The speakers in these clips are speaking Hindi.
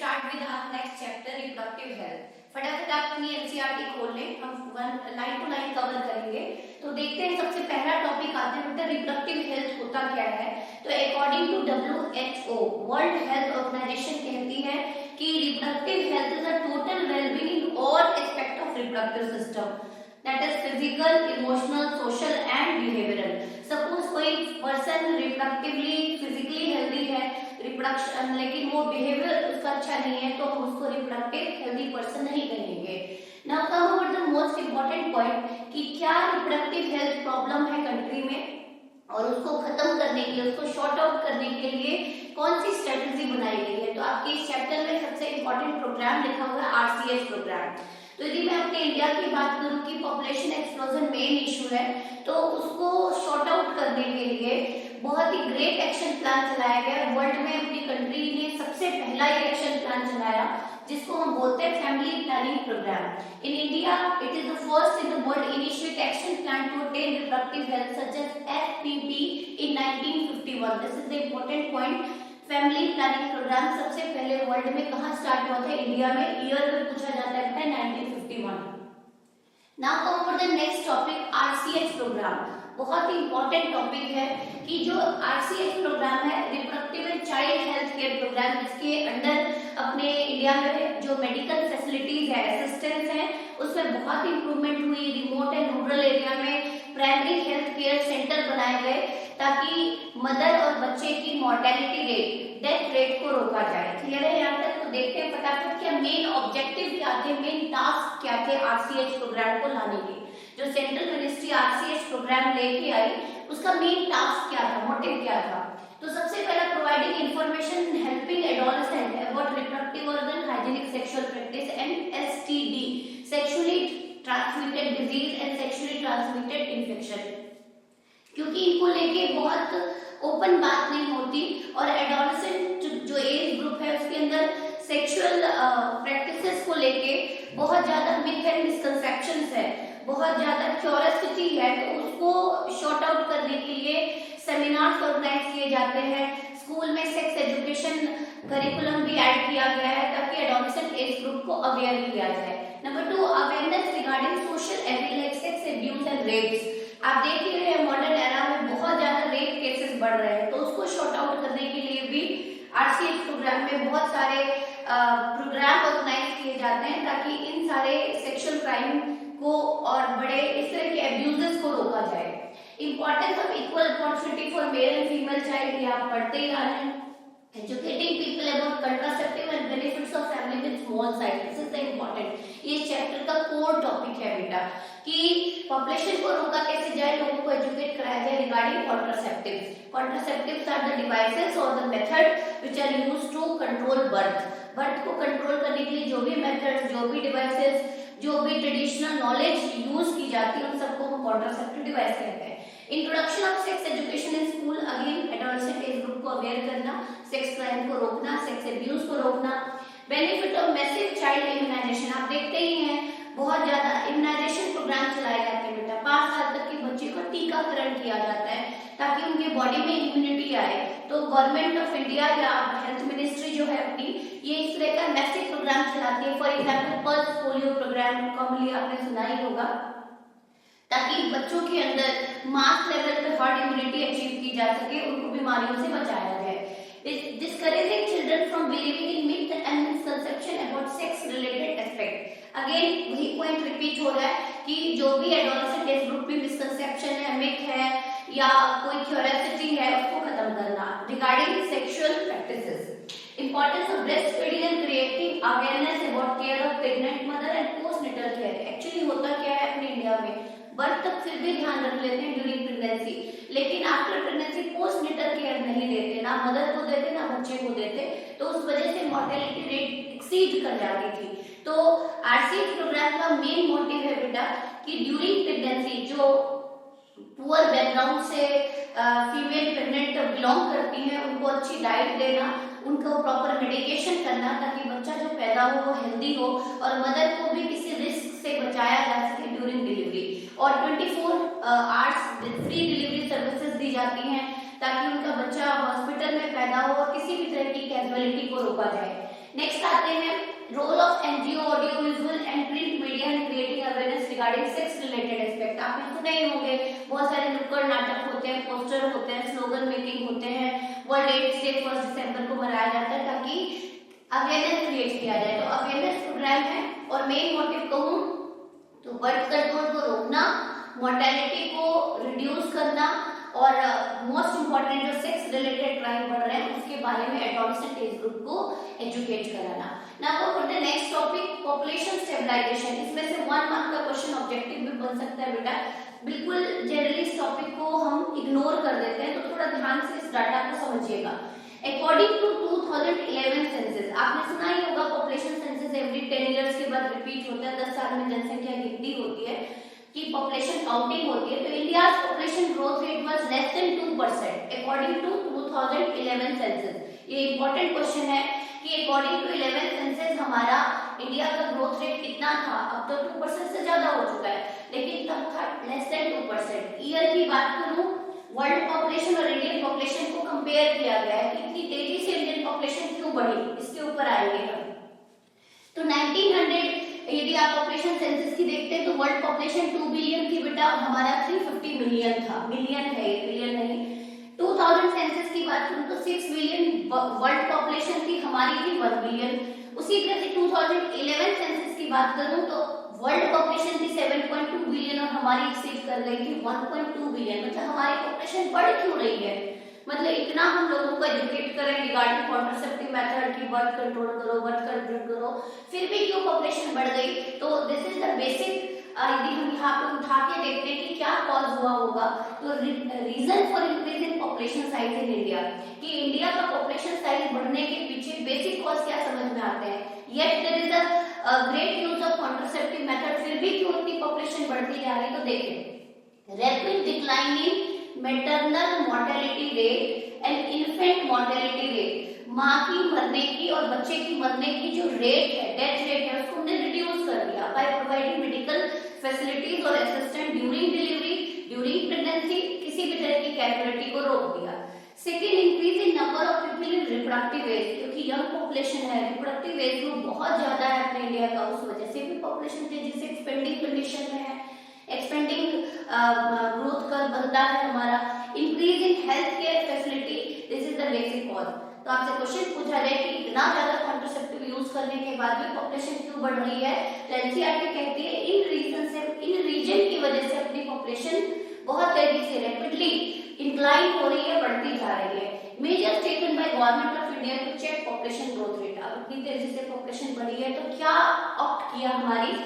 start with our next chapter, reproductive health. फटाफट आप अपनी एनसीईआरटी खोल लें, हम लाइन टू लाइन कवर करेंगे। तो देखते हैं, सबसे पहला टॉपिक आता है बेटा रिप्रोडक्टिव हेल्थ होता क्या है। तो according to WHO world health organisation कहती है कि reproductive health is a total wellbeing in all aspect of reproductive system, that is physical, emotional, social and behavioural. Suppose कोई पर्सन रिप्रोडक्टिवली फिजिकली हेल्दी है, रिप्रोडक्शन लेकिन वो बिहेवियर उसका अच्छा नहीं है, तो हम उसको रिप्रोडक्टिव हेल्दी पर्सन नहीं कहेंगे। Now come over the most important point कि क्या रिप्रोडक्टिव हेल्थ प्रॉब्लम है कंट्री में और उसको खत्म करने के लिए, उसको शॉर्ट आउट करने के लिए कौन सी स्ट्रेटजी बनाई गई है। तो आपके इस चैप्टर में सबसे इंपॉर्टेंट प्रोग्राम लिखा हुआ है RCH प्रोग्राम। तो यदि मैं अपने इंडिया की बात करूं कि पॉपुलेशन एक्सप्लोजन मेन इशू है, तो उसको शॉर्ट आउट करने के लिए बहुत ही ग्रेट एक्शन प्लान चलाया गया। वर्ल्ड में अपनी कंट्री ने सबसे पहला ये एक्शन प्लान चलाया जिसको हम बोलते हैं family planning programme. In India it is the first in the world initiate action plan to attain reproductive health such as FPP in 1951। This is the important point. Family planning programme सबसे पहले वर्ल्ड में कहां स्टार्ट हुआ था? इंडिया में। ईयर में पूछा जाता है 1951। Now come for the next topic RCH programme. बहुत ही इंपॉर्टेंट टॉपिक है कि जो RCH प्रोग्राम है reproductive and child health care programme, जिसके अंडर अपने इंडिया में जो मेडिकल फैसिलिटीज है, असिस्टेंस है, उसमें बहुत इंप्रूवमेंट हुई। रिमोट एंड रूरल एरिया में प्राइमरी हेल्थ केयर सेंटर बनाए गए ताकि मदर और बच्चे की मॉर्टेलिटी रेट, डेथ रेट को रोका जाए। क्लियर है यहाँ तक? तो देखते हैं फटाफट क्या मेन ऑब्जेक्टिव क्या थे, मेन टास्क क्या थे RCH प्रोग्राम को लाने के। जो सेंट्रल मिनिस्ट्री RCH प्रोग्राम लेके आई उसका मेन टास्क क्या था, मोटिव क्या था? तो सबसे पहला providing information helping adolescent about reproductive organ, hygienic sexual practice and STD, sexually transmitted disease and sexually transmitted infection. क्योंकि इनको लेके बहुत ओपन बात नहीं होती और एडोलेसेंट जो एज ग्रुप है उसके अंदर सेक्सुअल प्रैक्टिसेस को लेके बहुत ज्यादा मिथ एंड मिसकंसेप्शंस है, बहुत ज्यादा क्यूरियोसिटी है। तो उसको शॉर्ट आउट करने के लिए सेमिनार्स ऑर्गेनाइज किए जाते हैं। स्कूल में सेक्स एजुकेशन करिकुलम भी ऐड किया गया है ताकि एडोलेसेंट एज ग्रुप को अवेयर किया जाए। Number 2, awareness regarding social evil like sex abuse and rapes. आप देख ही रहे हैं मॉडर्न एरा में बहुत ज्यादा रेप केसेस बढ़ रहे हैं, तो उसको शॉर्ट आउट करने के लिए भी RCH प्रोग्राम में बहुत सारे प्रोग्राम ऑर्गेनाइज किए जाते हैं ताकि इन सारे सेक्सुअल क्राइम को और बड़े इस तरह के एब्यूजेस को रोका जाए। Importance of equal opportunity for male and female child, ये आप पढ़ते ही आ रहे हैं। Educating people about contraceptive and benefits of family with small size, this is the important। ये चैप्टर का कोर टॉपिक है बेटा कि पॉपुलेशन को रोका कैसे जाए, लोगों को एजुकेट कराया जाए regarding contraceptives. Contraceptives are the devices और the method which are used to control birth को कंट्रोल करने के लिए जो भी मेथड्स, जो भी डिवाइसेस, जो भी ट्रेडिशनल नॉलेज यूज की जाती है उन सबको हम कॉन्ट्रासेप्टिव डिवाइस कहते हैं। Introduction of sex education in school, again adolescent age group को अवेयर करना, सेक्स क्राइम को रोकना, सेक्स एब्यूज को रोकना। Benefit of massive child immunisation, आप देखते ही हैं बहुत ज्यादा इम्यूनाइजेशन प्रोग्राम चलाए जाते हैं बेटा। 5 साल तक के बच्चे को टीकाकरण किया जाता है ताकि उनके बॉडी में इम्यूनिटी आए। तो गवर्नमेंट ऑफ इंडिया या हेल्थ मिनिस्ट्री जो है अपनी, ये इस तरह का मैसिव प्रोग्राम चलाती है। For example pulse polio programme commonly आपने सुना ही होगा, ताकि बच्चों के अंदर मास लेवल पे हर्ड इम्यूनिटी अचीव की जा सके, उनको बीमारियों से बचाया जाए। Discouraging children from believing in myth and misconception about sex related aspect। Again वही पॉइंट रिपीट हो रहा है कि जो भी एडोलेसेंट एज ग्रुप में मिसकंसेप्शन है, मिथ है या कोई क्यूरियोसिटी है, उसको खत्म करना regarding sexual practices. Importance of breast feeding and creating awareness about care of pregnant mother and postnatal care. Actually होता क्या है अपने इंडिया में, बर्थ तक फिर भी ध्यान रख लेते हैं ड्यूरिंग प्रेगनेंसी, लेकिन आफ्टर प्रेगनेंसी पोस्टनेटल केयर नहीं देते, ना मदर को देते ना बच्चे को देते, तो उस वजह से मॉर्टेलिटी रेट एक्सीड कर जाती थी। तो RCH प्रोग्राम का मेन मोटिव है बेटा कि ड्यूरिंग प्रेगनेंसी जो पुअर बैकग्राउंड से फीमेल प्रेग्नेंट बिलोंग करती हैं उनको अच्छी डाइट देना, उनको प्रॉपर मेडिकेशन करना ताकि बच्चा जो पैदा हो वो हेल्दी हो और मदर को भी किसी रिस्क से बचाया जा सके ड्यूरिंग डिलीवरी। और 24 आवर्स फ्री डिलीवरी सर्विसेज दी जाती हैं ताकि उनका बच्चा हॉस्पिटल में पैदा हो और किसी भी तरह की कैजुअलिटी को रोका जाए। नेक्स्ट आते हैं role of NGO, audio visual and print media in creating awareness regarding sex related aspect. आपने सुने ही होंगे, बहुत सारे नुक्कड़ नाटक होते हैं, पोस्टर होते हैं, स्लोगन मेकिंग होते हैं। वर्ल्ड एड्स डे 1 दिसंबर को मनाया जाता है ताकि अवेयरनेस क्रिएट किया जाए। तो अवेयरनेस प्रोग्राम है और मेन मोटिव कहूं तो बर्थ कंट्रोल को रोकना, मोर्टेलिटी को रिड्यूस करना और मोस्ट इंपॉर्टेंट जो सेक्स रिलेटेड क्राइम बढ़ रहे हैं उसके बारे में एडोलेसेंट एज ग्रुप को एजुकेट कराना। Now for the next topic population stabilisation. इसमें से 1 मार्क का क्वेश्चन ऑब्जेक्टिव भी बन सकता है बेटा। बिल्कुल जनरली इस टॉपिक को हम इग्नोर कर देते हैं, तो थोड़ा ध्यान से इस डाटा को समझिएगा। अकॉर्डिंग टू 2011 सेंसस, आपने सुना ही होगा पॉपुलेशन सेंसस एवरी 10 इयर्स के बाद रिपीट होता है, 10 साल में जनसंख्या गिनती होती है कि पॉपुलेशन काउंटिंग होती है। तो India's population growth rate was less than 2% according to 2011 census. ये इंपॉर्टेंट क्वेश्चन है कि अकॉर्डिंग टू 11 सेंसस हमारा इंडिया का ग्रोथ रेट कितना था। अब तो 2% से ज्यादा हो चुका है, लेकिन तब था लेस देन 2%। ईयर की बात करूं, वर्ल्ड पॉपुलेशन और इंडियन पॉपुलेशन को कंपेयर किया गया है कि इतनी तेजी से इंडियन पॉपुलेशन क्यों बढ़ी, इसके ऊपर आएंगे हम। तो 1900 यदि आप पॉपुलेशन सेंसस की देखते हैं तो वर्ल्ड पॉपुलेशन 2 बिलियन थी बेटा, हमारा 350 मिलियन था। मिलियन है, बिलियन नहीं। 2000 सेंसस की बात करूं तो 6 बिलियन वर्ल्ड पॉपुलेशन थी, हमारी थी 1 बिलियन। उसी तरह से 2011 सेंसस की बात करूं तो वर्ल्ड पॉपुलेशन थी 7.2 बिलियन और हमारी एक्सीड कर गई थी 1.2 बिलियन। मतलब हमारी पॉपुलेशन बढ़ क्यों रही है? मतलब इतना हम लोगों को एजुकेट करें रिगार्डिंग कॉन्ट्रासेप्टिव मेथड की बर्थ कंट्रोल करो, बर्थ कंट्रोल करो, फिर भी क्यों पॉपुलेशन बढ़ गई? तो दिस इज द बेसिक। यदि हम यहाँ पे उठा के देखते हैं कि क्या कॉज हुआ होगा, तो reason for increase in population size in India, कि इंडिया का पॉपुलेशन साइज बढ़ने के पीछे बेसिक कॉज क्या समझ में आते हैं। Yet there is a great use of contraceptive method, फिर भी क्यों इतनी पॉपुलेशन बढ़ती जा रही है? तो देखिए, rapid decline in maternal mortality rate and infant mortality rate, माँ की मरने की और बच्चे की मरने की जो रेट है, डेथ रेट है, उसको हमने रिड्यूस कर दिया बाय प्रोवाइडिंग मेडिकल फैसिलिटीज और assistant during delivery, during pregnancy, किसी भी तरह की कैजुअलिटी को रोक दिया। Second, increase in number of people in reproductive age, क्योंकि यंग पॉपुलेशन है, रिप्रोडक्टिव एज ग्रुप बहुत ज्यादा है अपने इंडिया का, उस वजह से भी पॉपुलेशन तेजी से एक्सपेंडिंग कंडीशन में है, एक्सपेंडिंग ग्रोथ कर्व बनता है हमारा। Increase in health care facility, this is the basic cause. तो आपसे क्वेश्चन पूछा जाए कि इतना ज्यादा कॉन्ट्रासेप्टिव यूज करने के बाद भी पॉपुलेशन क्यों बढ़ रही है, तो एनसीईआरटी कहती है इन रीजन से, इन रीजन की वजह से अपनी पॉपुलेशन बहुत तेजी से रैपिडली इंक्लाइन हो रही है, बढ़ती जा रही है। Measures taken by government of India to check population growth rate. अब इतनी तेजी से पॉपुलेशन बढ़ी है तो क्या ऑप्ट किया हमारी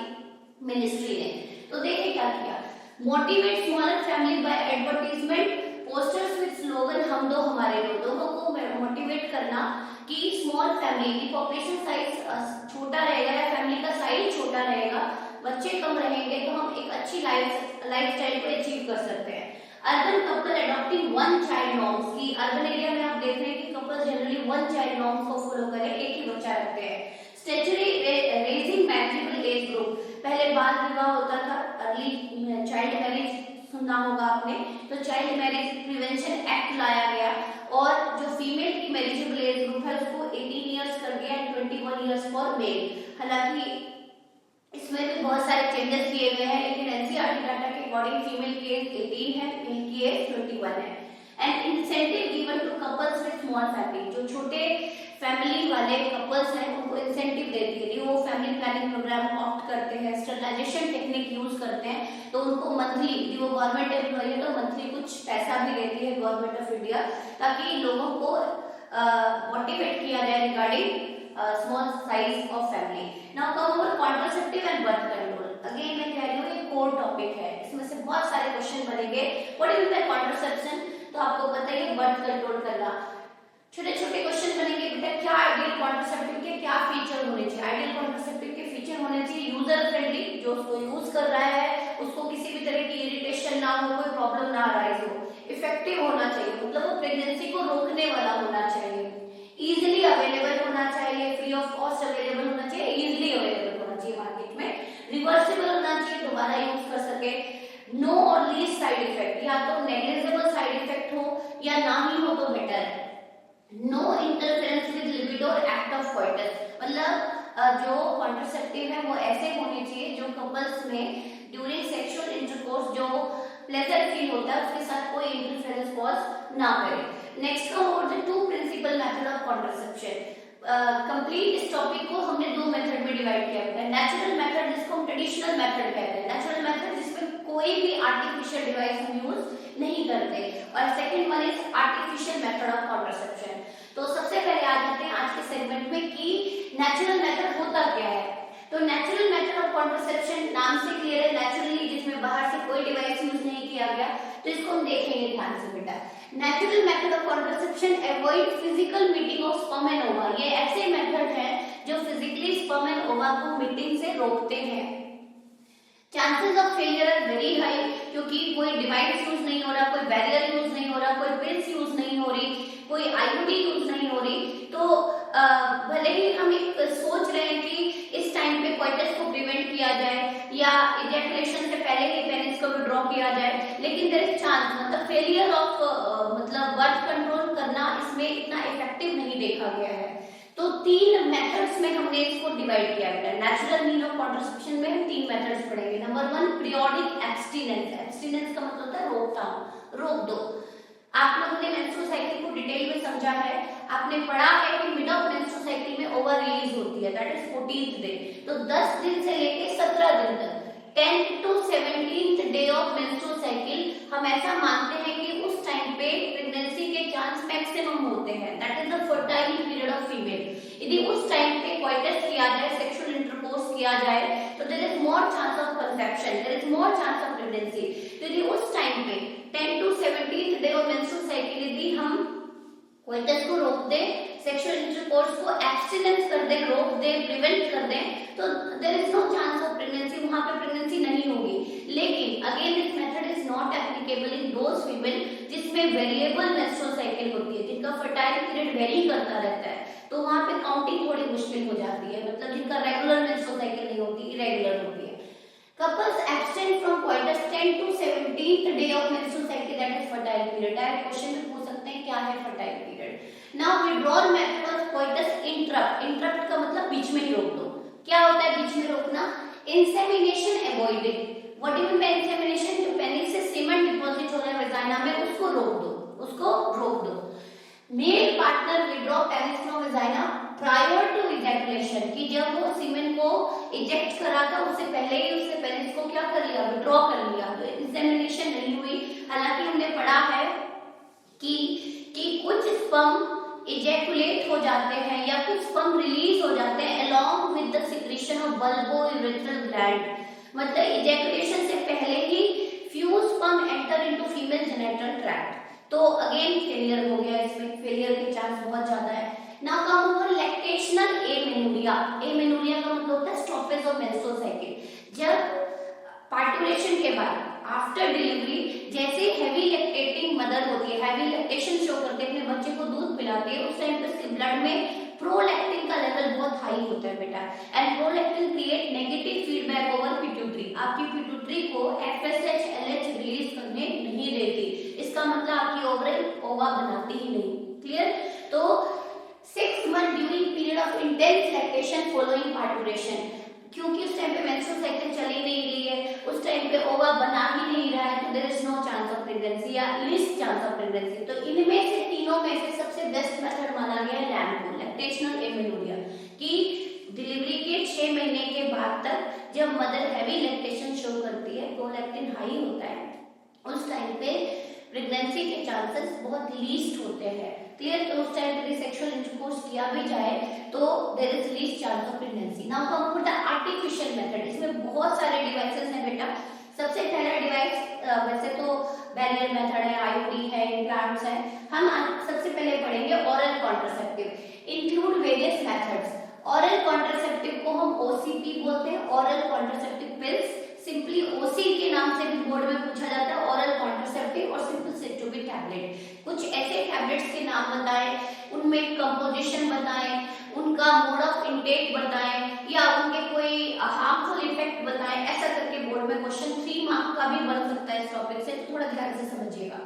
मिनिस्ट्री ने? तो देखिए क्या किया, motivate smaller family by advertisement posters with slogan हम दो हमारे दो। लोगों को मोटिवेट करना कि स्मॉल फैमिली की पॉपुलेशन साइज छोटा रहेगा या फैमिली का साइज छोटा रहेगा, बच्चे कम रहेंगे तो हम एक अच्छी लाइफस्टाइल को अचीव कर सकते हैं। Urban couple adopting 1 child norms, की अर्बन एरिया में आप देख रहे हैं कि कपल जनरली 1 चाइल्ड नॉर्म्स को फॉलो करें, एक ही बच्चा रखते हैं। Statutory raising matrimonial age group, पहले बाल विवाह होता था, अर्ली चाइल्ड मैरिज सुना होगा आपने, तो चाइल्ड मैरिज प्रिवेंशन एक्ट लाया गया और जो फीमेल की मैरिजेबल एज ग्रुप है उसको 18 इयर्स कर दिया एंड 21 इयर्स फॉर मेल। हालांकि इसमें भी बहुत सारे चेंजेस किए गए हैं, लेकिन एनसीईआरटी डाटा के अकॉर्डिंग फीमेल की एज 18 है, मेल की एज 21 है। And incentive given to couples with small family, जो छोटे फैमिली वाले कपल्स हैं उनको इंसेंटिव देती है, वो फैमिली प्लानिंग प्रोग्राम ऑप्ट करते हैं, स्टरलाइजेशन टेक्निक यूज करते हैं, तो उनको मंथली, वो गवर्नमेंट एम्प्लॉय है तो मंथली कुछ पैसा भी देती है गवर्नमेंट ऑफ इंडिया, ताकि लोगों को मोटिवेट किया जाए regarding small size of family. Now come for contraceptive and birth control. Again मैं कह रही हूँ ये कोर टॉपिक है, इसमें से बहुत सारे क्वेश्चन बनेंगे। What is the contraception? तो आपको पता ही है बर्थ कंट्रोल करना। छोटे छोटे क्वेश्चन बनेंगे बेटा, क्या आइडियल कॉन्ट्रासेप्टिव के क्या फीचर होने चाहिए? आइडियल कॉन्ट्रासेप्टिव के फीचर होने चाहिए यूजर फ्रेंडली, जो उसको यूज कर रहा है उसको किसी भी तरह की इरिटेशन ना हो, कोई प्रॉब्लम ना अराइज हो, इफेक्टिव होना चाहिए, मतलब वो प्रेगनेंसी को रोकने वाला होना चाहिए, इजीली अवेलेबल होना चाहिए, फ्री ऑफ कॉस्ट अवेलेबल होना चाहिए, इजीली अवेलेबल होना चाहिए मार्केट में, रिवर्सिबल होना चाहिए, दोबारा यूज कर सके, नो और लीस्ट साइड इफेक्ट, या तो नेग्लिजिबल साइड इफेक्ट हो या ना ही हो तो बेटर है, no interference with libido act of coitus, मतलब जो कॉन्ट्रासेप्टिव है वो ऐसे होने चाहिए जो कपल्स में ड्यूरिंग सेक्सुअल इंटरकोर्स जो प्लेजर फील होता है उसके साथ कोई इंटरफेरेंस कॉज ना करे। नेक्स्ट का और the two principal method of contraception. Complete इस टॉपिक को हमने दो मेथड में डिवाइड किया है। नेचुरल मेथड जिसको हम ट्रेडिशनल मेथड कहते हैं, नेचुरल मेथड जिसमें कोई भी आर्टिफिशियल डिवाइस हम यूज नहीं करते, और second one is artificial method of contraception. तो सबसे पहले आ जाते हैं आज के सेगमेंट में कि नेचुरल मेथड होता क्या है। तो नेचुरल मेथड ऑफ कॉन्ट्रासेप्शन नाम से क्लियर है, नेचुरली जिसमें बाहर से कोई डिवाइस यूज नहीं किया गया। तो इसको हम देखेंगे ध्यान से बेटा। Natural method of contraception avoid physical meeting of sperm and ओवा। ये ऐसे मेथड है जो फिजिकली स्पर्म एंड ओवा को मीटिंग से रोकते हैं। Chances of failure are very high, क्योंकि कोई डिवाइस यूज नहीं हो रहा, कोई बैरियर यूज नहीं हो रहा, कोई पिल्स यूज नहीं हो रही, कोई आईयूडी यूज नहीं हो रही। तो भले ही हम एक सोच रहे हैं कि इस टाइम पे कोइटस को प्रिवेंट किया जाए या इजैकुलेशन से पहले ही पेनिस को विड्रॉ किया जाए, लेकिन देयर इज चांस, मतलब फेलियर ऑफ मतलब बर्थ कंट्रोल करना इसमें इतना इफेक्टिव नहीं देखा गया है। तो तीन मेथड्स में हमने इसको डिवाइड किया है। नेचुरल मीन ऑफ कॉन्ट्रासेप्शन में हम तीन मेथड्स पढ़ेंगे। Number one, periodic abstinence. Abstinence का मतलब होता है रोकथाम, रोक दो। आप लोगों ने मेंस्ट्रुअल साइकिल को डिटेल में समझा है, आपने पढ़ा है कि मिड ऑफ मेंस्ट्रुअल साइकिल में ओवा रिलीज होती है, दैट इज 14th डे। तो 10 दिन से लेके 17 दिन तक, 10th to 17th day of menstrual cycle, हम ऐसा मानते हैं कि उस टाइम पे प्रेगनेंसी के चांस मैक्सिमम होते हैं, that is the fertile period of female. यदि उस टाइम पे कोइटस किया जाए, सेक्सुअल इंटरकोर्स किया जाए, तो there is more chance of conception, there is more chance of pregnancy. तो यदि उस टाइम पे 10 to 17th day of menstrual cycle यदि हम कोइटस को रोक दे, सेक्सुअल इंटरकोर्स को एब्स्टिनेंस कर दे, रोक दे, प्रिवेंट कर दे, तो there is no chance of pregnancy, वहां पे प्रेगनेंसी नहीं होगी। लेकिन again this method is not applicable in those female जिसमें वेरिएबल मेंस्ट्रुअल साइकिल होती है, जिनका फर्टाइल पीरियड वेरी करता रहता है, तो वहां पे काउंटिंग थोड़ी मुश्किल हो जाती है, मतलब जिनका रेगुलर मेंस्ट्रुअल साइकिल नहीं होती, इरेगुलर होती है। Couples abstain from coitus 10 to 17th day of menstrual cycle, that is fertile period. Direct question में पूछ सकते हैं क्या है fertile period. Now withdrawal method of coitus interrupt. Interrupt का मतलब बीच में ही रोक दो। क्या होता है बीच में रोकना? Insemination avoided. What do you mean by insemination? जो पेनिस से सीमेंट डिपॉजिट हो रहा है वेजाइना में, उसको रोक दो, उसको रोक दो। Male partner withdraw penis from vagina prior to ejaculation, कि जब वो सीमेन को इजेक्ट करा था उससे पहले ही उसने पेनिस को क्या कर लिया, विड्रॉ कर लिया, तो इंसेमिनेशन नहीं हुई। हालांकि हमने पढ़ा है कि कुछ स्पर्म इजैकुलेट हो जाते हैं या कुछ स्पर्म रिलीज हो जाते हैं along with the secretion of bulbourethral gland, मतलब इजैकुलेशन से पहले ही few sperm enter into female genital tract. तो अगेन फेलियर हो गया, इसमें फेलियर के चांस बहुत ज्यादा है। Now come over lactational amenorrhea. Amenorrhea का मतलब होता है स्टॉपेज ऑफ मेंस्ट्रुअल साइकिल। जब पार्टुलेशन के बाद आफ्टर डिलीवरी जैसे हैवी लैक्टेटिंग मदर होती है, हैवी लैक्टेशन शो करते हैं, अपने बच्चे को दूध पिलाती है, उस टाइम पे उसके ब्लड में प्रोलैक्टिन का लेवल बहुत हाई होता है बेटा, and prolactin create negative feedback over pituitary. आपकी पिट्यूटरी को एफएसएच एलएच रिलीज करने नहीं देती, इसका मतलब आपकी ओवरी ओवा बनाती ही नहीं। क्लियर? तो 6 months during period of intense lactation following parturition, क्योंकि उस टाइम पे मेंस्ट्रुअल साइकिल चल ही नहीं रही है, उस टाइम पे ओवा बना ही नहीं रहा है, तो there is no chance of pregnancy या लीस्ट चांस ऑफ प्रेगनेंसी। तो इनमें से तीनों में से सबसे बेस्ट मेथड माना गया है लैम्पो, लैक्टेशनल एमेनोरिया, कि डिलीवरी के 6 महीने के बाद तक जब मदर हैवी लैक्टेशन शो करती है, प्रोलैक्टिन हाई होता है, उस टाइम पे प्रेगनेंसी के चांसेस बहुत लीस्ट होते हैं। क्लियर? तो उस टाइम पे सेक्सुअल इंटरकोर्स किया भी जाए तो there is least chance of pregnancy. Now come to the artificial method. इसमें बहुत सारे डिवाइसेस हैं बेटा। सबसे पहला डिवाइस वैसे तो बैरियर मेथड है, आईयूडी है, इम्प्लांट्स है। हम सबसे पहले पढ़ेंगे oral contraceptive, include various methods. Oral contraceptive को हम ओसीपी बोलते हैं, ओरल कॉन्ट्रासेप्टिव पिल्स, सिंपली ओसी के नाम से भी बोर्ड में पूछा जाता है, ओरल कॉन्ट्रासेप्टिव और सिंपल सेटोबी टैबलेट। कुछ ऐसे टैबलेट्स के नाम बताएं, उनमें कंपोजिशन बताएं, उनका मोड ऑफ इनटेक बताएं, या उनके कोई हार्मफुल इफेक्ट बताएं। ऐसा करके बोर्ड में क्वेश्चन 3 मार्क का भी बन सकता है इस टॉपिक से, तो थोड़ा ध्यान से समझिएगा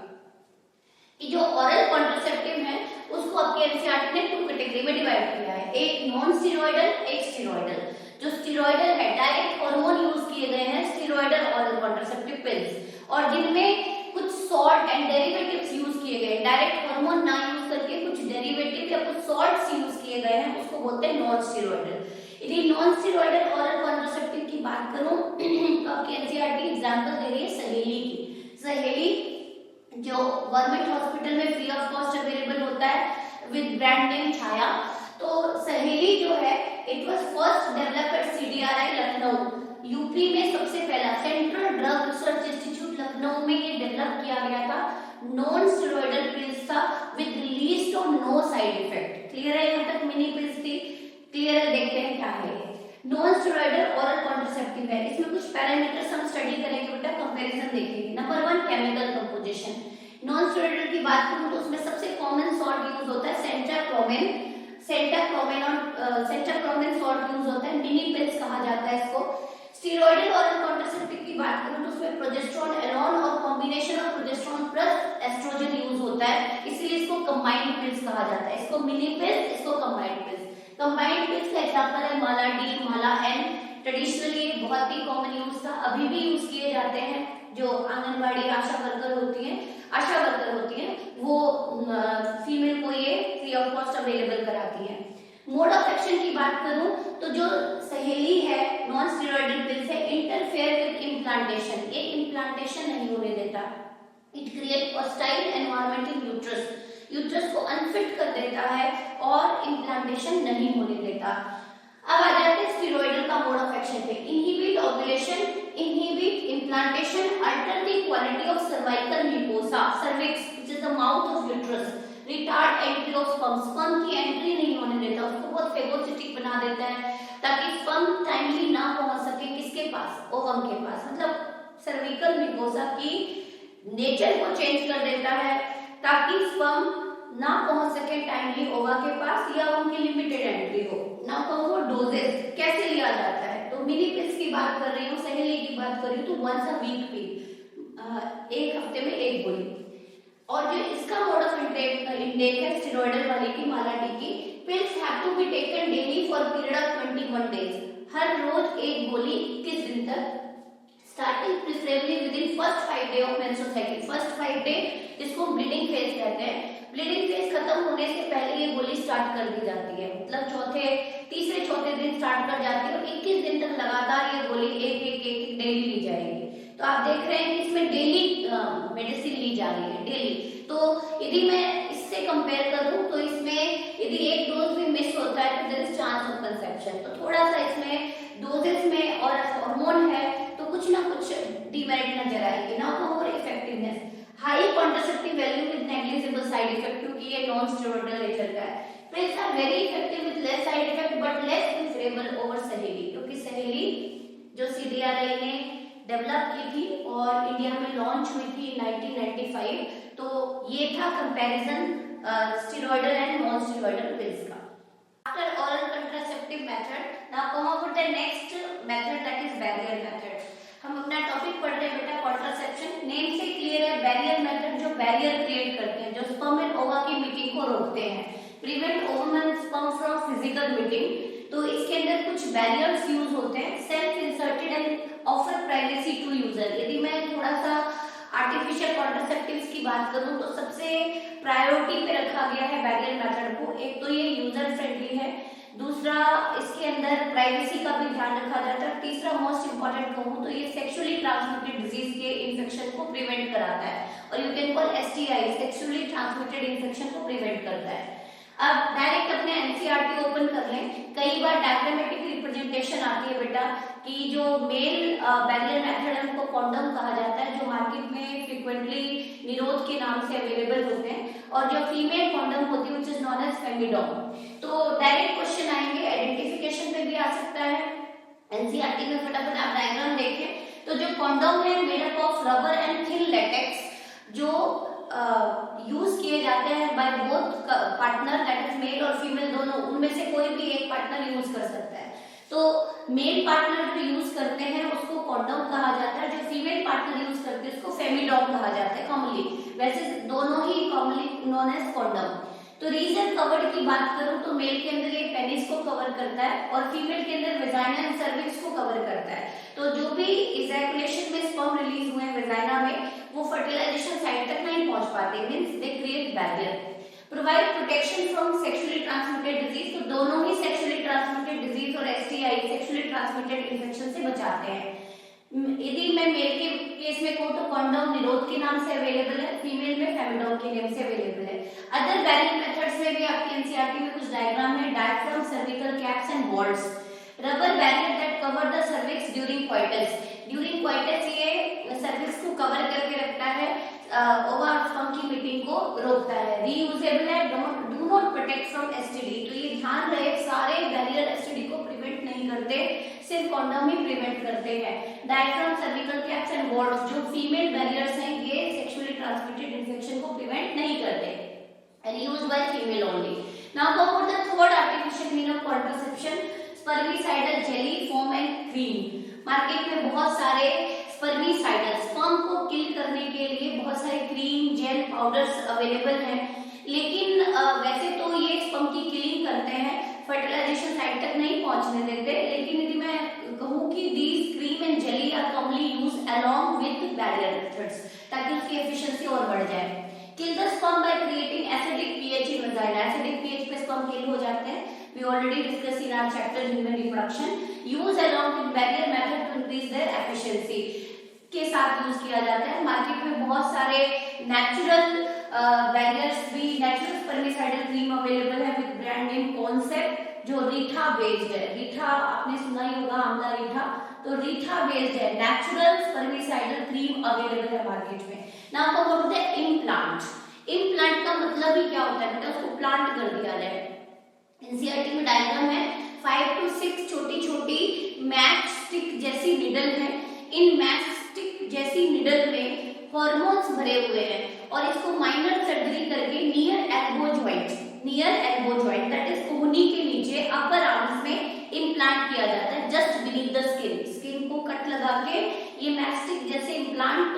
कि जो ओरल कॉन्ट्रासेप्टिव है उसको आपके एनसीईआरटी ने 2 कैटेगरी में डिवाइड किया है। एक नॉन स्टीरॉयडल, एक स्टीरॉयडल। जो स्टीरॉयडल है डायरेक्ट हार्मोन यूज किए गए हैं स्टीरॉयडल ऑरल कॉन्ट्रासेप्टिव पिल्स, और जिनमें कुछ सॉल्ट एंड डेरिवेटिव्स यूज किए गए, डायरेक्ट हार्मोन ना यूज करके कुछ डेरिवेटिव या कुछ सॉल्ट्स यूज किए गए हैं, उसको बोलते हैं नॉन स्टीरॉयडल। यदि नॉन स्टीरॉयडल ऑरल कॉन्ट्रासेप्टिव की बात करूं तो आपकी एनसीईआरटी एग्जांपल दे रही है सहेली की। सहेली जो गवर्नमेंट हॉस्पिटल में फ्री ऑफ कॉस्ट अवेलेबल होता है विद ब्रांड नेम छाया। तो सहेली जो है it was first developed eight CDRI Lucknow, UP में सबसे पहला central drug research institute Lucknow में ये डेवलप किया गया था। नॉन स्टेरॉयडल पिल्स था विद लीस्ट और नो साइड इफेक्ट। क्लियर है? यहाँ तक मिनी पिल्स थी, क्लियर है? देखते हैं क्या है। नॉन स्टेरॉयडल ऑरल कॉन्ट्रासेप्टिव है, इसमें कुछ पैरामीटर्स हम स्टडी करेंगे बेटा, कंपैरिजन देखेंगे। Number 1 chemical composition. Non steroidal की बात करूं तो उसमें सबसे कॉमन सॉल्ट यूज होता है सेंटाक्रोमेन, सेंटाक्रोमेन सॉल्ट यूज होता है, मिनी पिल्स कहा जाता है इसको। स्टीरॉयडल ऑरल कॉन्ट्रासेप्टिव की बात करूं तो उसमें प्रोजेस्टेरोन एलोन और combination of progesterone plus oestrogen use होता है, इसलिए इसको कंबाइंड पिल्स कहा जाता है। इसको मिनी पिल्स, इसको कंबाइंड पिल्स। कंबाइंड पिल्स का एग्जांपल है माला डी, माला एन। ट्रेडिशनली बहुत ही कॉमन यूज था, अभी भी यूज किए जाते हैं। जो आंगनबाड़ी आशा वर्कर होती हैं वो फीमेल को ये फ्री ऑफ कॉस्ट अवेलेबल कराती हैं। मोड ऑफ एक्शन की बात करूं तो जो सहेली है नॉन स्टेरॉयडल पिल्स है इंटरफेयर विद इम्प्लांटेशन, ये इम्प्लांटेशन नहीं होने देता। It create hostile environment in uterus, uterus को अनफिट कर देता है और इम्प्लांटेशन नहीं होने देता। अब आ जाते हैं स्टेरॉयडल का मोड ऑफ एक्शन पे। Inhibit ovulation, inhibit implantation, alter the quality of cervical mucosa, cervix which is the mouth of uterus, retard entry of sperm, sperm की एंट्री नहीं होने देता, उसको बहुत फेगोसिटिक बना देता है ताकि स्पर्म टाइमली ना पहुंच सके किसके पास, ओवम के पास। मतलब सर्विकल म्यूकोसा की नेचर को चेंज कर देता है ताकि स्पर्म ना पहुंच सके टाइमली ओवा के पास या उनकी लिमिटेड एंट्री हो। ना कहूँ डोजेस कैसे लिया जाता है, तो मिनी पिल्स की बात कर रही हूँ, सहेली की बात कर रही हूँ, तो वंस अ वीक पिल, एक हफ्ते में एक गोली। और जो इसका मोड ऑफ इंटेक है स्टेरॉयडल वाले की, माला डी की, pills have to be taken daily for period of 21 days, हर रोज एक गोली 21 दिन तक, starting preferably within first 5 day of menstrual cycle. First 5 day जिसको ब्लीडिंग फेज कहते हैं, ब्लीडिंग फेज खत्म होने से पहले ये गोली स्टार्ट कर दी जाती है, मतलब तीसरे चौथे दिन स्टार्ट कर जाती है और 21 दिन तक लगातार ये गोली एक डेली ली जाएगी। तो आप देख रहे हैं कि इसमें डेली मेडिसिन ली जा रही है, डेली। तो यदि मैं इससे कंपेयर करूं तो इसमें यदि एक डोज भी मिस होता है तो there is chance of conception. तो थोड़ा सा इसमें डोजेस में और हार्मोन है तो कुछ ना कुछ डिमेरिट नजर आएगी। Now come for effectiveness, high contraceptive value with negligible side effect, क्योंकि ये नॉन स्टेरॉयडल नेचर का है। Pills are very effective with less side effect but less preferable over Saheli, क्योंकि सहेली जो सीडीआरआई ने डेवलप की थी और इंडिया में लॉन्च हुई थी 1995, तो ये था comparison steroidal and non steroidal pills का। After oral contraceptive method, now come about the next method that is barrier method. हम अपना टॉपिक पढ़ रहे हैं बेटा कॉन्ट्रासेप्शन, नेम से क्लियर है, बैरियर मेथड जो बैरियर क्रिएट करते हैं, जो स्पर्म एंड ओवा की मीटिंग को रोकते हैं, prevent ovum and sperm from physical meeting. तो इसके अंदर कुछ बैरियर्स यूज होते हैं, self inserted and offer privacy to user. यदि मैं थोड़ा सा आर्टिफिशियल कॉन्ट्रासेप्टिव्स की बात करूं तो सबसे प्रायोरिटी पे रखा गया है बैरियर मेथड को। एक तो ये यूजर फ्रेंडली है, दूसरा इसके अंदर प्राइवेसी का भी ध्यान रखा जाता है, तीसरा मोस्ट इंपॉर्टेंट कहूं तो ये सेक्सुअली ट्रांसमिटेड डिजीज के इन्फेक्शन को प्रिवेंट कराता है, और you can call STI, sexually transmitted infection को प्रिवेंट करता है। अब डायरेक्ट अपने एनसीईआरटी ओपन कर लें, कई बार डायग्रामेटिक रिप्रेजेंटेशन आती है बेटा कि जो मेल बैरियर मेथड है उनको कॉन्डम कहा जाता है, जो मार्केट में फ्रीक्वेंटली निरोध के नाम से अवेलेबल होते हैं, और जो फीमेल कॉन्डम होती है व्हिच इज नोन एज फेमिडॉम। तो डायरेक्ट क्वेश्चन आएंगे, आइडेंटिफिकेशन पे भी आ सकता है। एनसीईआरटी में फटाफट आप डायग्राम देखें तो जो कॉन्डम है made up of rubber and thin latex, जो यूज किए जाते हैं by both partner, that is male और फीमेल दोनों, उनमें से कोई भी एक पार्टनर यूज कर सकता है। तो मेल पार्टनर जो यूज करते हैं उसको कॉन्डम कहा जाता है, जो फीमेल पार्टनर यूज करते हैं उसको फेमिडॉम कहा जाता है कॉमनली, वैसे दोनों ही कॉमनली नोन एज कॉन्डम। तो रीजन कवर्ड की बात करूं तो मेल के अंदर ये पेनिस को कवर करता है और फीमेल के अंदर वेजाइना एंड सर्विक्स को कवर करता है। तो जो भी इजैकुलेशन में स्पर्म रिलीज हुए हैं वेजाइना में, वो फर्टिलाइजेशन साइट तक नहीं पहुंच पाते, means they create barrier. Provide protection from sexually transmitted disease, तो दोनों ही सेक्सुअली ट्रांसमिटेड डिजीज और एसटीआई सेक्सुअली ट्रांसमिटेड इन्फेक्शन से बचाते हैं। यदि मैं मेल के केस में कहूं तो कॉन्डोम निरोध के नाम से अवेलेबल है, फीमेल में फेमिडोम के नाम से अवेलेबल है। अदर बैरियर मेथड्स में भी आपके एनसीईआरटी में कुछ डायग्राम है, diaphragm, cervical caps and walls. Rubber barrier that cover the cervix during coitus, during coitus ये सर्विक्स को कवर करके रखता है, ओवा और स्पर्म की मीटिंग को रोकता है। रीयूजेबल है, do not protect from STD, तो ये ध्यान रहे सारे बैरियर एसटीडी को प्रिवेंट नहीं करते, सिर्फ कॉन्डोम ही प्रिवेंट करते हैं। Diaphragm, cervical caps and walls जो फीमेल बैरियर्स हैं, ये सेक्सुअली ट्रांसमिटेड इन्फेक्शन को प्रिवेंट नहीं करते, and used by female only. Now go for the third artificial means of contraception, spermicidal jelly, foam and cream. Market में बहुत सारे स्पर्मिसाइडल, स्पर्म को किल करने के लिए बहुत सारे क्रीम, जेल, पाउडर्स अवेलेबल हैं, लेकिन वैसे तो ये स्पर्म की किलिंग करते हैं, फर्टिलाइजेशन साइट तक नहीं पहुंचने देते। लेकिन यदि मैं कहूं कि these cream and jelly are commonly used along with barrier methods, ताकि उसकी एफिशिएंसी और बढ़ जाए। Kill the sperm by creating acidic pH in vagina, acidic pH पे स्पर्म किल हो जाते हैं, we already discussed in our chapter human reproduction. Use along with barrier method to increase their efficiency, के साथ यूज किया जाता है। मार्केट में बहुत सारे नेचुरल बैरियर्स भी, नेचुरल स्पर्मिसाइडल क्रीम अवेलेबल है विद ब्रांड नेम कॉन्सेप्ट, जो रीठा बेस्ड है। रीठा आपने सुना ही होगा, आंवला रीठा, तो रीठा बेस्ड है, नेचुरल स्पर्मिसाइडल क्रीम अवेलेबल है मार्केट में। Now come to the implant. Implant का मतलब ही क्या होता है बेटा, उसको प्लांट कर दिया जाए। एनसीईआरटी में डायग्राम है, 5 to 6 छोटी छोटी मैच स्टिक जैसी निडल है। इन मैच स्टिक जैसी निडल में हॉर्मोन्स भरे हुए हैं और इसको माइनर सर्जरी करके near elbow joint that is कोहनी के नीचे अपर आर्म्स में इम्प्लांट किया जाता है, जस्ट बीनीथ द स्किन को कट लगा के ये मैच स्टिक जैसे इम्प्लांट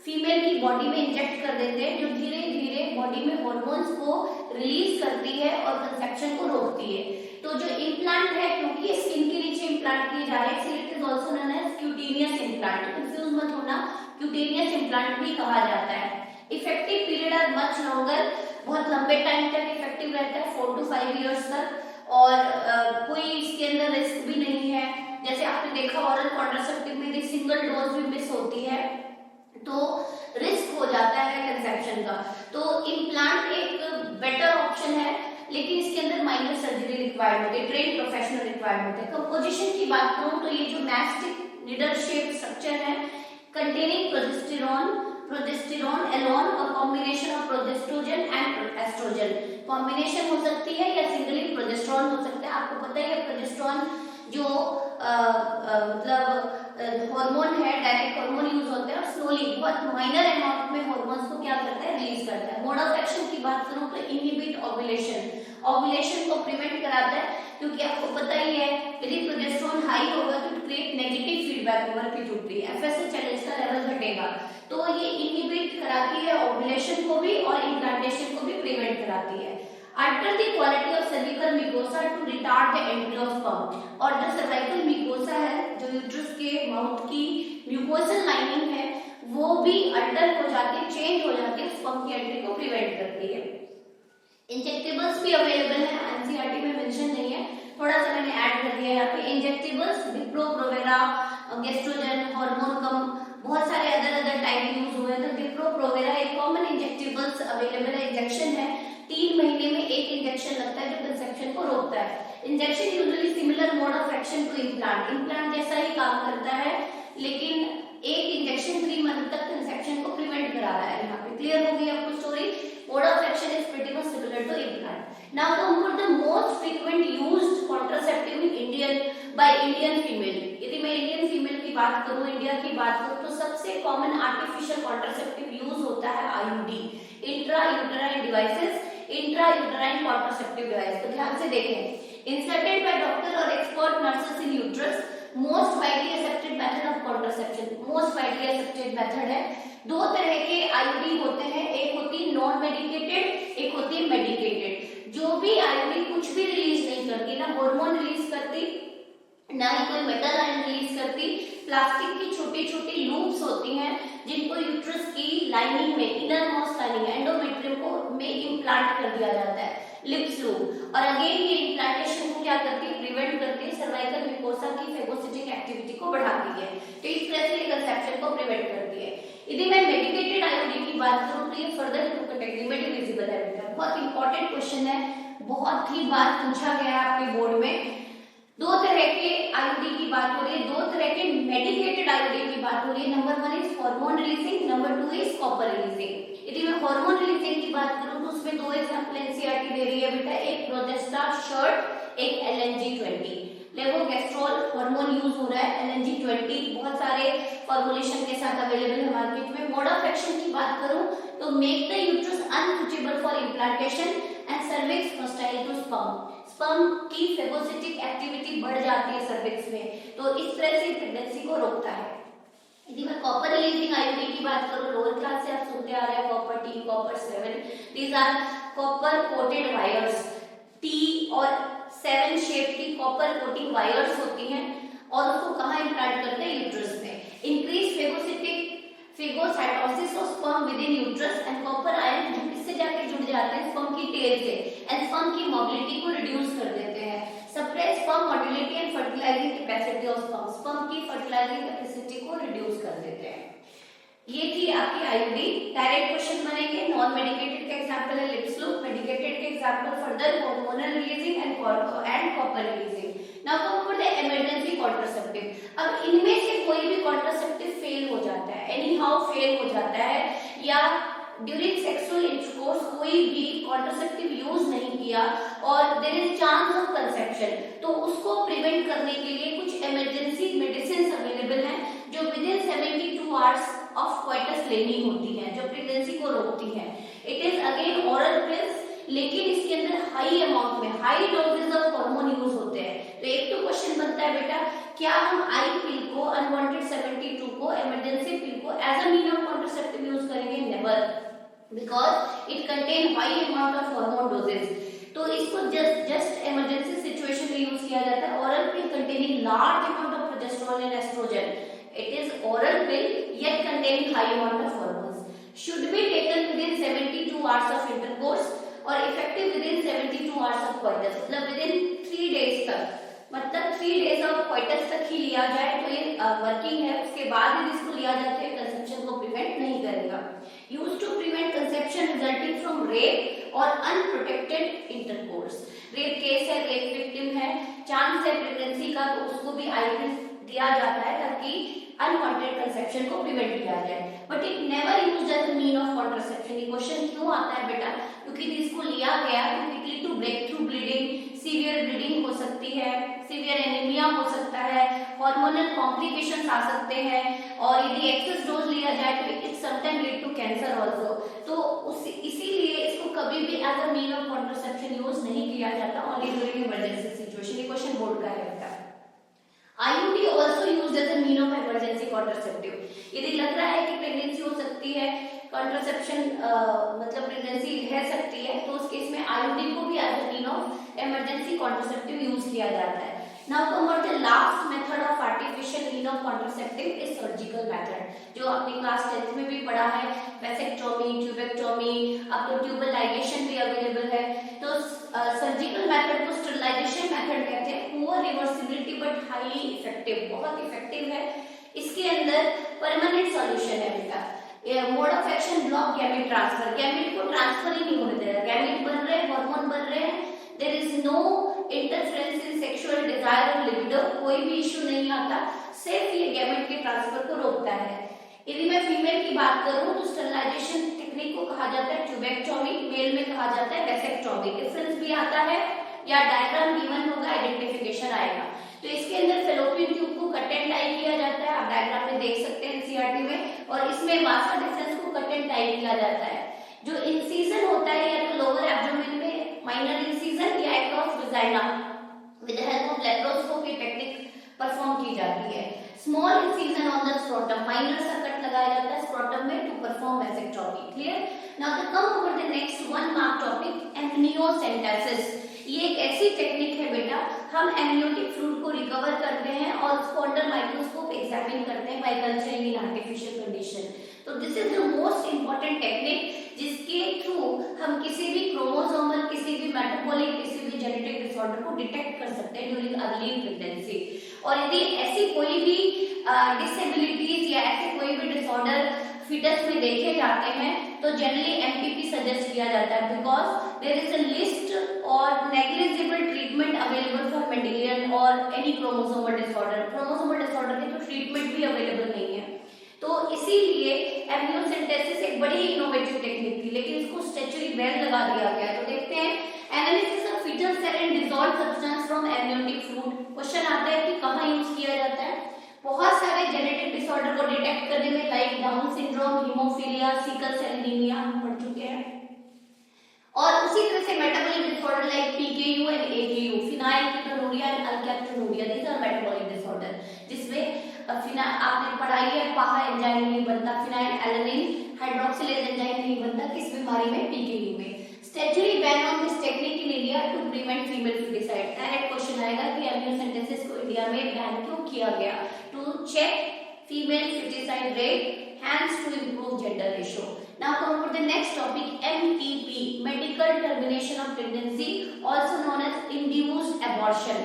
फीमेल की बॉडी में इंजेक्ट कर देते हैं, जो धीरे धीरे बॉडी में हॉर्मोन्स को रिलीज करती है और कंसेप्शन को रोकती है। तो जो इम्प्लांट है, क्योंकि स्किन के नीचे इम्प्लांट किए जा रहे हैं, it is also known as cutaneous implant. Confuse मत होना, क्यूटेनियस इम्प्लांट भी कहा जाता है। Effective period are much longer, बहुत लंबे टाइम तक इफेक्टिव रहता है, 4 to 5 years तक, और कोई इसके अंदर रिस्क भी नहीं है। जैसे आपने देखा ऑरल कॉन्ट्रासेप्टिव में यदि सिंगल डोज भी मिस होती है तो रिस्क हो जाता है कंसेप्शन का। तो इम्प्लांट एक बेटर ऑप्शन है, लेकिन इसके अंदर माइनर सर्जरी रिक्वायर्ड होती है, ट्रेन प्रोफेशनल रिक्वायर्ड होते हैं। कंपोजिशन की बात करूं तो ये जो मैस्टिक निडल शेप स्ट्रक्चर है, कंटेनिंग प्रोजेस्टेरॉन एलोन और combination of progestogen and oestrogen, combination हो सकती है या सिंगली प्रोजेस्टेरॉन हो सकता है। आपको पता ही है प्रोजेस्टेरॉन जो मतलब हार्मोन है, डायरेक्ट हार्मोन यूज होते हैं और स्लोली बहुत माइनर अमाउंट में हार्मोन्स को क्या करता है, रिलीज करता है। मोड ऑफ एक्शन की बात करूं तो इनहिबिट ओव्यूलेशन को प्रिवेंट कराता है, क्योंकि आपको पता ही है यदि प्रोजेस्टेरॉन हाई होगा तो it create negative feedback over pituitary, FSH LH का लेवल घटेगा, तो ये इनहिबिट कराती है ओव्यूलेशन को भी और इम्प्लांटेशन को भी प्रिवेंट कराती है। Alter the quality of cervical mucosa to retard the entry of sperm, और जो cervical mucosa है, जो यूट्रस के माउथ की म्यूकोसल लाइनिंग है, वो भी अल्टर हो जाती है, चेंज हो जाती है, स्पर्म की एंट्री को प्रिवेंट करती है। इंजेक्टेबल्स भी अवेलेबल है, एनसीईआरटी में मेंशन नहीं है, थोड़ा सा मैंने ऐड कर दिया यहाँ पे। इंजेक्टेबल्स डिप्रो, प्रोवेरा, गेस्ट्रोजन, हार्मोन कम, बहुत सारे अदर टाइप यूज हुए हैं। तो डिप्रो, प्रोवेरा एक कॉमन इंजेक्टेबल्स अवेलेबल है, इंजेक्शन है, 3 महीने में एक इंजेक्शन लगता है जो कंसेप्शन को रोकता है। Injection usually similar mode of action to implant जैसा ही काम करता है, लेकिन एक इंजेक्शन 3 मंथ तक कंसेप्शन को प्रिवेंट करा रहा है। यहाँ पे क्लियर हो गई आपको story. Mode of action is pretty much similar to implant. Now come to the most frequent used contraceptive in Indian female. यदि मैं इंडियन फीमेल की बात करूं, इंडिया की बात करूं, तो सबसे कॉमन आर्टिफिशियल कॉन्ट्रासेप्टिव यूज होता है IUD, intra uterine devices, intra uterine contraceptive device. तो ध्यान से देखें, इंसर्टेड बाय डॉक्टर और expert nurses in uterus, most widely accepted method of contraception, most widely accepted method है। दो तरह के आईयूडी होते हैं, एक होती है नॉन मेडिकेटेड, एक होती है मेडिकेटेड। जो भी आईयूडी कुछ भी रिलीज नहीं करती, ना हार्मोन रिलीज करती, ना ही कोई मेटल आयन रिलीज करती, प्लास्टिक की छोटी छोटी लूप्स होती हैं जिनको यूट्रस की लाइनिंग में, इनर मोस्ट लाइनिंग एंडोमेट्रियम को में इम्प्लांट कर दिया जाता है, लिप्स लूप। और अगेन ये इम्प्लांटेशन को क्या करती है, प्रिवेंट करती है, सर्वाइकल म्यूकोसा की फेगोसिटिक एक्टिविटी को बढ़ाती है, तो इस तरह से कंसेप्शन को प्रिवेंट करती है। यदि मैं मेडिकेटेड आईयूडी की बात करूं तो ये फर्दर टू कैटेगरी में डिविजिबल है बेटा। बहुत इंपॉर्टेंट क्वेश्चन है, बहुत ही बार पूछा गया है आपके बोर्ड में। दो तरह के आईयूडी की बात हो रही है, दो तरह के मेडिकेटेड आईयूडी की बात हो रही है। Number 1 is hormone releasing, number 2 is copper releasing. यदि मैं हार्मोन रिलीजिंग की बात करूं तो उसमें दो एग्जांपल एनसीईआरटी दे रही है बेटा, एक प्रोजेस्टा शर्ट, एक LNG-20। लेवोगेस्ट्रॉल हार्मोन यूज हो रहा है, LNG-20 बहुत सारे फॉर्मुलेशन के साथ अवेलेबल है मार्केट में। मोड ऑफ एक्शन की बात करूं तो make the uterus unsuitable for implantation and cervix hostile to sperm. Sperm की फेगोसिटिक एक्टिविटी बढ़ जाती है सर्विक्स में, तो इस तरह से प्रेगनेंसी को रोकता है। यदि मैं कॉपर रिलीजिंग आईयूडी की बात करूं, लोअर क्लास से आप सुनते आ रहे हैं copper T, copper 7, these are copper coated wires. T और 7 शेप की कॉपर कोटिंग वायर्स होती हैं और उसको कहां इम्प्लांट करते हैं, यूट्रस में। Increase phagocytosis of sperm with in uterus and copper ion किससे जाके जुड़ जाते हैं, स्पर्म की टेल से, एंड स्पर्म की मोबिलिटी को रिड्यूस कर देते हैं। Suppress sperm motility and fertilising capacity of sperm, sperm की फर्टिलाइजिंग कैपेसिटी को रिड्यूस कर देते हैं। ये थी आपकी आईयूडी। डायरेक्ट क्वेश्चन बनेंगे। नॉन मेडिकेटेड का एग्जांपल है लिप्स लूप, मेडिकेटेड के example further hormonal releasing and copper releasing. Now come for the emergency contraceptive. अब इनमें से कोई भी कॉन्ट्रासेप्टिव फेल हो जाता है, एनी हाउ फेल हो जाता है, या ड्यूरिंग सेक्सुअल इंटरकोर्स कोई भी कॉन्ट्रासेप्टिव यूज नहीं किया और there is chance of conception, तो उसको प्रिवेंट करने के लिए कुछ इमरजेंसी मेडिसिन अवेलेबल हैं जो within 72 hours of coitus लेनी होती है, जो प्रेगनेंसी को रोकती है। It is again oral pills, लेकिन इसके अंदर हाई अमाउंट में high doses of hormone use होते हैं। तो एक तो क्वेश्चन बनता है बेटा, क्या हम आई पिल को, अनवांटेड 72 को, इमरजेंसी पिल को as a mean of contraceptive use करेंगे? Never, because it contain high amount of hormone dosages. तो इसको जस्ट इमरजेंसी सिचुएशन में यूज किया जाता है। Oral pill containing large amount of progesterone and oestrogen, it is oral pill yet containing high amount of hormones, should be taken within 72 hours of intercourse और effective within 72 hours of coitus, मतलब within 3 days तक, मतलब 3 days of coitus तक ही लिया जाए तो ये वर्किंग है। उसके बाद ही इसको लिया जाता है, कंसेप्शन को प्रिवेंट नहीं करेगा। Used to prevent conception resulting from rape और अनप्रोटेक्टेड इंटरकोर्स। रेप केस है, रेप विक्टिम है, चांस है प्रेगनेंसी का, तो उसको भी आईपिल दिया जाता है ताकि अनवांटेड कंसेप्शन को प्रिवेंट किया जाए। But it never used as a mean of contraception. ये क्वेश्चन क्यों आता है बेटा? क्योंकि इसको लिया गया तो it to break through bleeding, severe bleeding हो सकती है, सीवियर एनीमिया हो सकता है, हार्मोनल कॉम्प्लिकेशंस आ सकते हैं, और यदि एक्सेस डोज लिया जाए तो it sometime lead to cancer also. तो इसीलिए इसको कभी भी as a mean of contraception use नहीं किया जाता, ओनली ड्यूरिंग इमरजेंसी सिचुएशन। ये क्वेश्चन बोर्ड का है बेटा। IUD also used as a mean of emergency contraceptive। यदि लग रहा है कि प्रेगनेंसी हो सकती है, कॉन्ट्रासेप्शन मतलब प्रेगनेंसी रह सकती है, तो उस केस में IUD को भी as a mean of emergency contraceptive use किया जाता है। Now come on the last method of artificial mean of contraceptive is surgical method, जो आपने क्लास 10th में भी पढ़ा है। वेसेक्टोमी, ट्यूबेक्टोमी, अब तो ट्यूबल लाइगेशन भी अवेलेबल है। तो सर्जिकल मेथड को स्टरलाइजेशन मेथड कहते हैं। Poor reversibility but highly effective, बहुत इफेक्टिव है। इसके अंदर परमानेंट सॉल्यूशन है बेटा। Mode of action block gamete transfer, gamete को ट्रांसफर ही नहीं होने दे रहा। गैमेट बन रहे हैं, हार्मोन बन रहे हैं, there is no interference in sexual desire और लिबिडो, कोई भी इश्यू नहीं आता, सिर्फ ये गैमेट के ट्रांसफर को रोकता है। यदि मैं फीमेल की बात करूं तो स्टरलाइजेशन टेक्निक को कहा जाता है ट्यूबेक्टोमी, मेल में कहा जाता है वेसेक्टोमी। डिफरेंस भी आता है, या डायग्राम गिवन होगा, आइडेंटिफिकेशन आएगा। तो इसके अंदर फेलोपियन ट्यूब को कट एंड टाई किया जाता है, आप डायग्राम में देख सकते हैं एनसीईआरटी में, और इसमें वासा डिफरेंस को कट एंड टाई किया जाता है। जो इंसिजन होता है या तो लोअर एब्डोमेन में माइनर इंसिजन या across vagina with the help of laparoscopy technique perform की जाती है। Small incision on the scrotum, minor सा कट लगाया जाता है स्क्रोटम में to perform vasectomy. Clear? Now the come over the next 1 mark topic, amniocentesis. ये एक ऐसी टेक्निक है बेटा, हम एमनियोटिक फ्लूइड को रिकवर करते हैं और उसको अंडर माइक्रोस्कोप एग्जामिन करते हैं by culturing in artificial condition. तो this is the most important technique जिसके थ्रू हम किसी भी क्रोमोसोमल, किसी भी मेटाबॉलिक, किसी भी जेनेटिक डिसऑर्डर को डिटेक्ट कर सकते हैं ड्यूरिंग अर्ली प्रेगनेंसी। और यदि ऐसी कोई भी डिसेबिलिटीज या ऐसे कोई भी डिसऑर्डर फीटस में देखे जाते हैं तो जनरली एमपीपी सजेस्ट किया जाता है, because there is a least और negligible treatment available for Mendelian और any chromosomal disorder. Chromosomal disorder की तो ट्रीटमेंट भी अवेलेबल नहीं है, तो इसीलिए एमनियोसेंटेसिस एक बड़ी इनोवेटिव टेक्निक थी, लेकिन इसको स्टैच्यूरी बैन लगा दिया गया। तो देखते हैं, analysis of foetal cell and dissolved substance from amniotic fluid. Question आता है कि कहाँ यूज किया जाता है? बहुत सारे जेनेटिक डिसऑर्डर को डिटेक्ट करने में, like Down syndrome, haemophilia, sickle cell anaemia हम पढ़ चुके हैं, और उसी तरह से metabolic disorder like PKU and AKU, phenylketonuria and alkaptonuria, these are metabolic disorder जिसमें आपने पढ़ाई है पाहा एंजाइम नहीं बनता, फिनाइल एलानिन हाइड्रोक्सिलेज एंजाइम नहीं बनता, किस बीमारी में? पीकेयू में। Statutory ban on this technique in India to prevent female foeticide. Direct question आएगा कि एमनियोसेंटेसिस को इंडिया में बैन क्यों किया गया? To check female foeticide rate, hence to improve gender ratio. Now come for the next topic, MTP, medical termination of pregnancy, also known as induced abortion.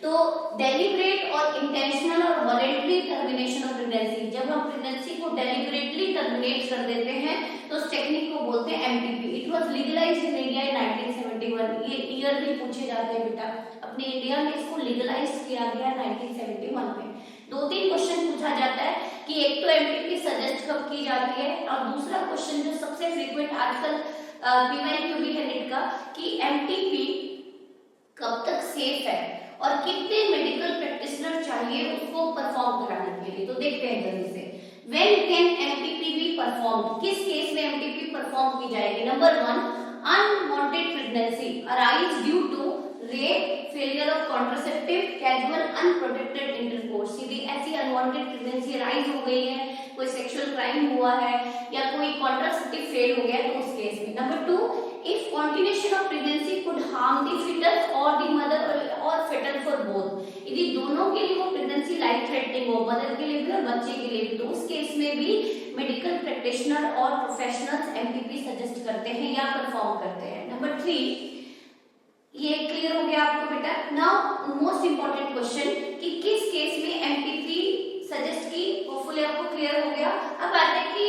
तो डेलिब्रेट और इंटेंशनल और वॉलंटरी टर्मिनेशन ऑफ प्रेगनेंसी, जब हम प्रेगनेंसी को डेलिब्रेटली टर्मिनेट कर देते हैं तो उस टेक्निक को बोलते हैं MTP. It was legalised in India in 1971। ये ईयर भी पूछे जाते हैं बेटा, अपने इंडिया में इसको लीगलाइज किया गया 1971 में। 2-3 क्वेश्चन पूछा जाता है कि एक तो एमटीपी सजेस्ट कब की जाती है, और दूसरा क्वेश्चन जो सबसे फ्रीक्वेंट आजकल पीवाईक्यू भी है नेट का, कि एमटीपी कब तक सेफ है और कितने मेडिकल प्रैक्टिशनर चाहिए उसको परफॉर्म कराने के लिए। तो देखते हैं जल्दी से, when can MTP be performed, किस केस में एमटीपी परफॉर्म की जाएगी? Number 1, unwanted pregnancy arise due to rape, failure of contraceptive, casual unprotected intercourse. सीधी ऐसी अनवांटेड प्रेगनेंसी अराइज हो गई है, कोई सेक्सुअल क्राइम हुआ है या कोई कॉन्ट्रासेप्टिव फेल हो गया तो उस केस में। Number 2, if continuation of pregnancy could harm the fetus or the mother or fetal for both, यदि दोनों के लिए वो प्रेगनेंसी लाइफ थ्रेटनिंग हो, मदर के लिए भी और बच्चे के लिए भी, तो उस केस में भी मेडिकल प्रैक्टिशनर और प्रोफेशनल्स एमटीपी सजेस्ट करते हैं या परफॉर्म करते हैं। नंबर 3, ये क्लियर हो गया आपको बेटा। नाउ मोस्ट इंपॉर्टेंट क्वेश्चन कि किस केस में एमटीपी सजेस्ट की, होपफुली आपको क्लियर हो गया। अब आते हैं कि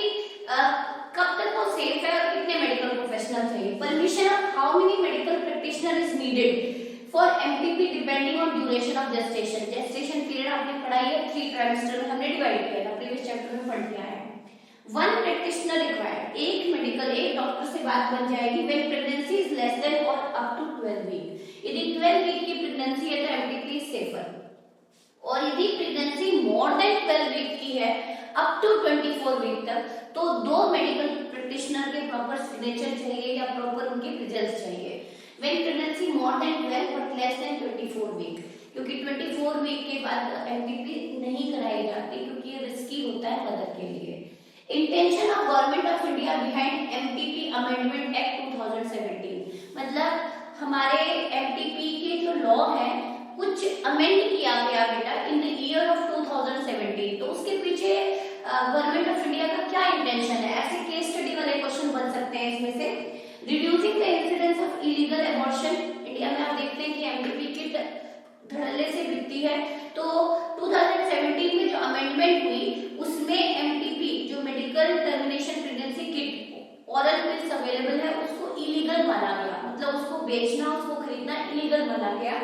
कब तक वो सेफ है और कितने मेडिकल प्रोफेशनल चाहिए। Permission of how many medical practitioner is needed for MTP depending on duration of gestation. Gestation period आपने पढ़ाई है 3 ट्राइमेस्टर में, हमने डिवाइड किया था, प्रीवियस चैप्टर में पढ़ लिया है। 1 प्रैक्टिशनर रिक्वायर्ड, एक डॉक्टर से बात बन जाएगी when pregnancy is less than और अप टू 12 वीक। यदि 12 वीक की प्रेगनेंसी है तो एमटीपी इज सेफर, और यदि प्रेगनेंसी मोर देन 12 वीक की है अप टू 24 वीक तक, तो 2 मेडिकल प्रैक्टिशनर के प्रॉपर सिग्नेचर चाहिए या प्रॉपर उनकी प्रेजेंस चाहिए। When pregnancy more than 12 but less than 24 week, क्योंकि 24 वीक के बाद एमटीपी नहीं कराई जाती क्योंकि ये रिस्की होता है मदर के लिए। Intention of government of India behind MTP amendment act 2017, मतलब हमारे एमटीपी के जो लॉ है कुछ अमेंड किया गया बेटा इन द ईयर ऑफ 2017। तो उसके पीछे गवर्नमेंट ऑफ इंडिया का क्या इंटेंशन है? ऐसे केस स्टडी वाले क्वेश्चन बन सकते हैं इसमें से। Reducing the incidence of illegal abortion, India में आप देखते हैं कि एमटीपी किट धड़ल्ले से बिकती है, तो 2017 में जो अमेंडमेंट हुई उसमें एमटीपी जो medical termination pregnancy kit oral pills available है उसको इलीगल माना गया, मतलब उसको बेचना, उसको खरीदना इलीगल माना गया।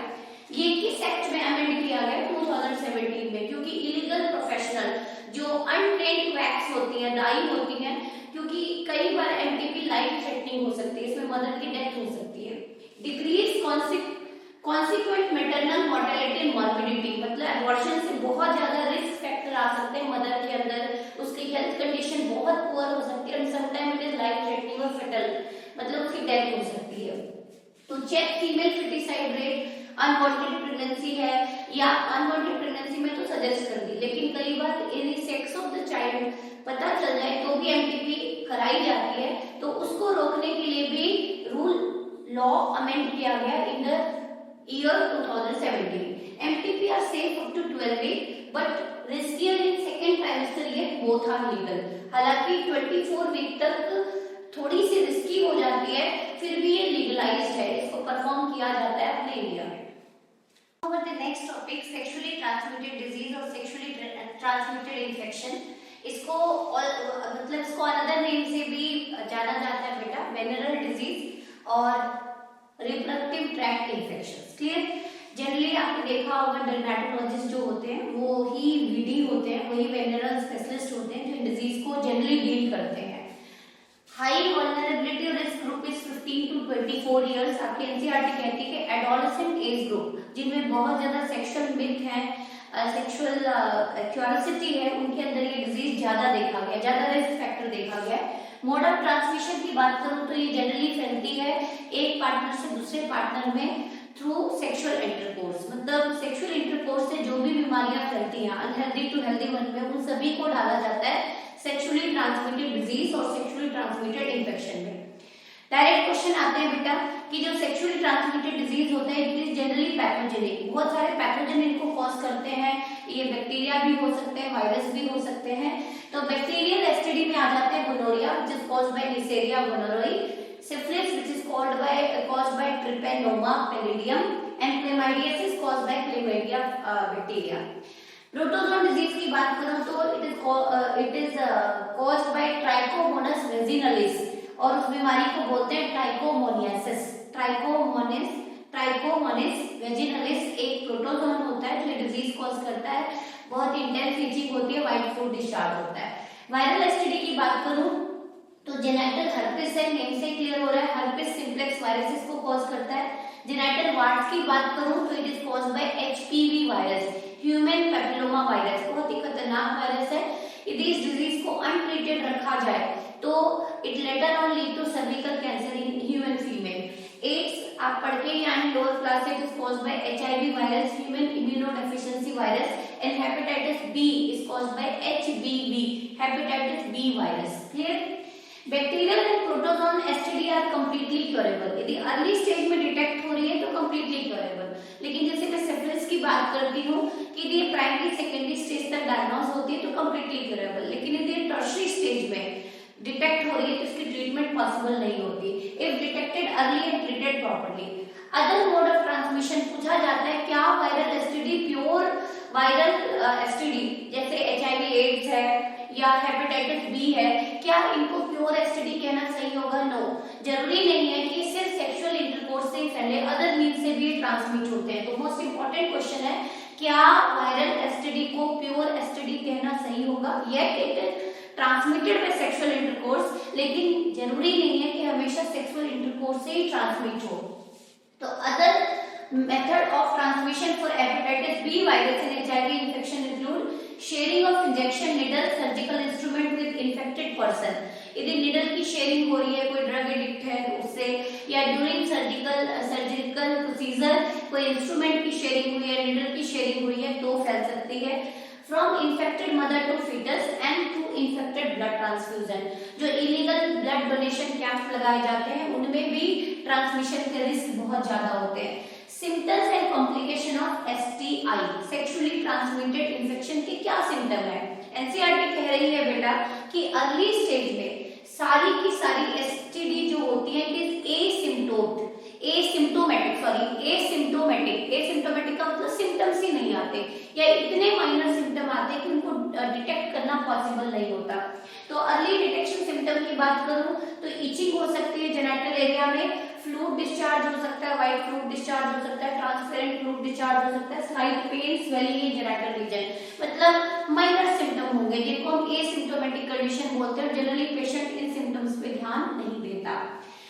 ये किस एक्ट में अमेंड किया गया? 2017 में, क्योंकि इलीगल प्रोफेशनल जो अनट्रेन्ड वैक्स होती है, दाई होती है, क्योंकि कई बार एमटीपी लाइफ थ्रेटनिंग हो सकती है, इसमें मदर की डेथ हो सकती है। Decrease consequent maternal mortality and morbidity, मतलब एबॉर्शन से बहुत ज्यादा रिस्क फैक्टर आ सकते हैं मदर के अंदर, उसकी हेल्थ कंडीशन बहुत पुअर हो सकती है, and sometime it is life threatening और फेटल, मतलब उसकी डेथ हो सकती है। तो check female foeticide rate, unwanted pregnancy है या अनवांटेड प्रेगनेंसी में तो सजेस्ट कर दी, लेकिन कई बार इन सेक्स ऑफ द चाइल्ड पता चल जाए तो भी एमटीपी कराई जाती है, तो उसको रोकने के लिए भी लॉ अमेंड किया गया in the year 2017। MTP are safe up to 12 week but riskier in second trimester, yet both are legal. हालांकि 24 वीक तक थोड़ी सी रिस्की हो जाती है, फिर भी ये लीगलाइज्ड है, इसको परफॉर्म किया जाता है अपने इंडिया में। Over the next topic, sexually transmitted disease और sexually transmitted infection। इसको मतलब इसको अनदर नेम से भी जाना जाता है बेटा, वेनरल डिजीज और reproductive tract infection. Clear? Generally आपने देखा होगा डर्मेटोलॉजिस्ट जो होते हैं वो ही वीडी होते हैं, वही वेनरल स्पेशलिस्ट होते हैं जो इन डिजीज को जनरली डील करते हैं। High vulnerability risk group is 15 to 24 years. आपकी एनसीईआरटी कहती है कि एडोलेसेंट एज ग्रुप जिनमें बहुत ज्यादा सेक्सुअल मिथ है, सेक्सुअल क्यूरियोसिटी है, उनके अंदर ये डिजीज ज्यादा देखा गया, ज्यादा रिस्क फैक्टर देखा गया। मोड ऑफ ट्रांसमिशन की बात करूं तो ये जनरली फैलती है एक पार्टनर से दूसरे पार्टनर में थ्रू सेक्सुअल इंटरकोर्स। मतलब सेक्सुअल इंटरकोर्स से जो भी बीमारियां फैलती हैं अनहेल्दी टू हेल्दी वन में, उन सभी को डाला जाता है सेक्सुअली ट्रांसमिटेड डिजीज और सेक्सुअली ट्रांसमिटेड इन्फेक्शन में। डायरेक्ट क्वेश्चन आते हैं बेटा कि जो सेक्सुअली ट्रांसमिटेड डिजीज होते हैं इट इज जनरली पैथोजेनिक। बहुत सारे पैथोजन इनको कॉज करते हैं, ये बैक्टीरिया भी हो सकते हैं, वायरस भी हो सकते हैं। तो बैक्टीरियल एसटीडी में आ जाते हैं gonorrhoea which is caused by Neisseria gonorrhoeae, syphilis which is caused by Treponema pallidum and chlamydiasis caused by chlamydia bacteria. Protozoan disease की बात करूं तो it is caused by Trichomonas vaginalis और उस बीमारी को बोलते हैं ट्राइकोमोनियासिस। ट्राइकोमोनिस वेजिनलिस एक प्रोटोजोन होता है जो डिजीज कॉज करता है, बहुत इंटेंस इचिंग होती है, व्हाइट फ्लूइड डिस्चार्ज होता है। वायरल एसटीडी की बात करूं तो जेनाइटल हर्पिस है, नेम से क्लियर हो रहा है, हर्पिस सिम्प्लेक्स वायरस इसको कॉज करता है। जेनाइटल वार्ड्स की बात करूं तो it is caused bye HPV virus, human papilloma virus, बहुत ही खतरनाक वायरस है। यदि इस डिजीज को अनट्रीटेड रखा जाए तो it later on lead to cervical cancer in human female. AIDS आप पढ़ के या in lower class it is caused by HIV virus, human immunodeficiency virus, and hepatitis B is caused by HBV, hepatitis B virus. Clear? Bacterial and protozoan STD are completely curable. यदि अर्ली स्टेज में डिटेक्ट हो रही है तो कंप्लीटली क्योरेबल। लेकिन जैसे मैं सिफिलिस की बात करती हूँ कि यदि ये प्राइमरी सेकेंडरी स्टेज तक डायग्नोज होती है तो कंप्लीटली क्योरेबल, लेकिन यदि ये टर्शियरी स्टेज में डिटेक्ट हो रही है तो इसकी ट्रीटमेंट पॉसिबल नहीं होती if detected early and treated properly. Other mode of transmission पूछा जाता है, क्या viral STD pure viral STD जैसे एचआईवी एड्स है या हेपेटाइटिस बी है, क्या इनको प्योर एसटीडी कहना सही होगा? नो, जरूरी नहीं है कि सिर्फ सेक्सुअल इंटरकोर्स से फैले, अदर मीन्स से भी ट्रांसमिट होते हैं। तो मोस्ट इंपॉर्टेंट क्वेश्चन है, क्या वायरल एसटीडी को प्योर एसटीडी कहना सही होगा? Yet it is transmitted by sexual intercourse, लेकिन जरूरी नहीं है कि हमेशा सेक्सुअल इंटरकोर्स से ही ट्रांसमिट हो। तो other method of transmission for hepatitis B virus in HIV infection include sharing of injection needle, surgical instrument with infected person. यदि नीडल की शेयरिंग हो रही है, कोई ड्रग एडिक्ट है तो उससे, या ड्यूरिंग सर्जिकल प्रोसीजर कोई इंस्ट्रूमेंट की शेयरिंग हुई है, नीडल की शेयरिंग हुई है तो फैल सकती है। From infected mother to foetus and to infected blood transfusion. जो इलीगल ब्लड डोनेशन कैंप लगाए जाते हैं उनमें भी ट्रांसमिशन के रिस्क बहुत ज्यादा होते हैं। Symptoms and complication of STI, sexually transmitted infection के क्या सिम्टम है? एनसीईआरटी कह रही है बेटा कि अर्ली स्टेज में सारी की सारी एसटीडी जो होती है इट इज एसिम्प्टोमेटिक का मतलब सिम्टम्स ही नहीं आते या इतने माइनर सिम्टम आते हैं कि उनको डिटेक्ट करना पॉसिबल नहीं होता। तो अर्ली डिटेक्शन सिम्टम की बात करूं तो इचिंग हो सकती है जेनिटल एरिया में, फ्लूइड डिस्चार्ज हो सकता है, व्हाइट फ्लूइड डिस्चार्ज हो सकता है, ट्रांसपेरेंट फ्लूइड डिस्चार्ज हो सकता है, slight pain, swelling in genital region, मतलब माइनर सिम्टम होंगे जिनको हम एसिम्प्टोमेटिक कंडीशन बोलते हैं। जनरली पेशेंट इन सिम्टम्स पे ध्यान नहीं देता,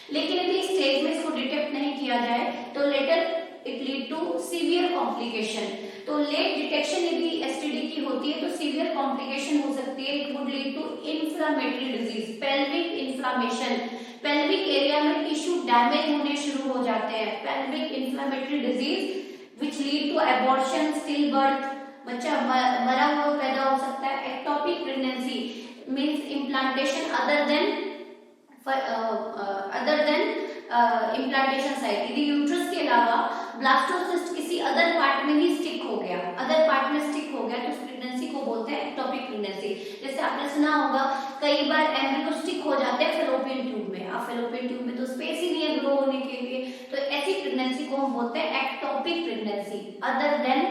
लेकिन यदि स्टेज में इसको डिटेक्ट नहीं किया जाए तो later it lead to severe complication. तो लेट डिटेक्शन यदि एसटीडी की होती है तो सीवियर कॉम्प्लिकेशन हो सकती है। It would lead to inflammatory disease, pelvic inflammation, pelvic area में टिश्यू डैमेज होने शुरू हो जाते हैं, pelvic inflammatory disease which lead to abortion, still birth, बच्चा मरा हुआ पैदा हो सकता है। Ectopic pregnancy means implantation other than implantation site, यदि यूट्रस के अलावा ब्लास्टोसिस्ट किसी अदर पार्ट में ही स्टिक हो गया, अदर पार्ट में स्टिक हो गया तो उस प्रेगनेंसी को बोलते हैं एक्टोपिक प्रेगनेंसी। जैसे आपने सुना होगा कई बार एम्ब्रियो स्टिक हो जाते हैं फेलोपियन ट्यूब में, अब फेलोपियन ट्यूब में तो स्पेस ही नहीं है ग्रो होने के लिए, तो ऐसी प्रेगनेंसी को हम बोलते हैं ectopic pregnancy other than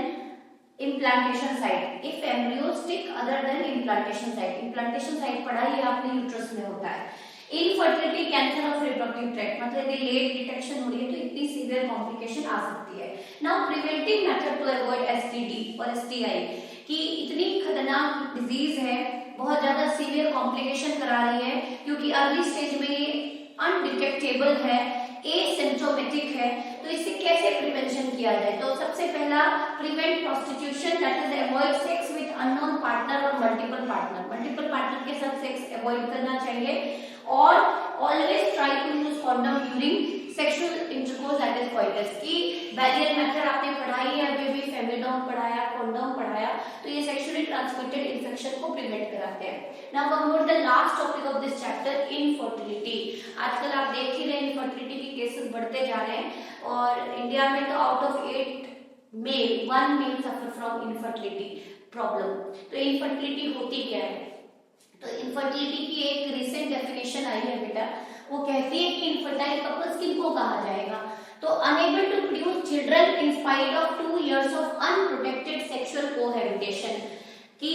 implantation site. If embryo stick other than implantation site, implantation site पढ़ा ही आपने यूट्रस में होता है। Infertility cancer of reproductive tract, मतलब यदि लेट डिटेक्शन हो रही है तो इतनी सीवियर कॉम्प्लिकेशन आ सकती है। Now preventive method to avoid STD और एसटीआई, कि इतनी खतरनाक डिजीज है, बहुत ज्यादा सीवियर कॉम्प्लिकेशन करा रही है क्योंकि अर्ली स्टेज में ये अनडिटेक्टेबल है, एसिम्प्टोमेटिक है, तो इससे कैसे प्रिवेंशन किया जाए? तो सबसे पहला prevent prostitution, that is avoid sex with unknown partner और मल्टीपल पार्टनर, मल्टीपल पार्टनर के साथ सेक्स अवॉइड करना चाहिए, और always try to use condom during sexual intercourse that is coitus, की बैरियर मेथड आपने पढ़ाई है, अभी भी फेमिडोम पढ़ाया, कॉन्डम पढ़ाया, तो ये सेक्सुअली ट्रांसमिटेड इन्फेक्शन को प्रिवेंट कराते हैं। Now we move the last topic of this chapter, infertility. आजकल आप देख ही रहे हैं इनफर्टिलिटी के केसेस बढ़ते जा रहे हैं, और इंडिया में तो out of 8 male 1 male suffer from infertility problem. तो इनफर्टिलिटी होती क्या है? तो इनफर्टिलिटी की एक रिसेंट डेफिनेशन आई है बेटा, वो कहती है कि इनफर्टाइल कपल्स किनको कहा जाएगा? तो unable to produce children in spite of 2 years of unprotected sexual cohabitation, कि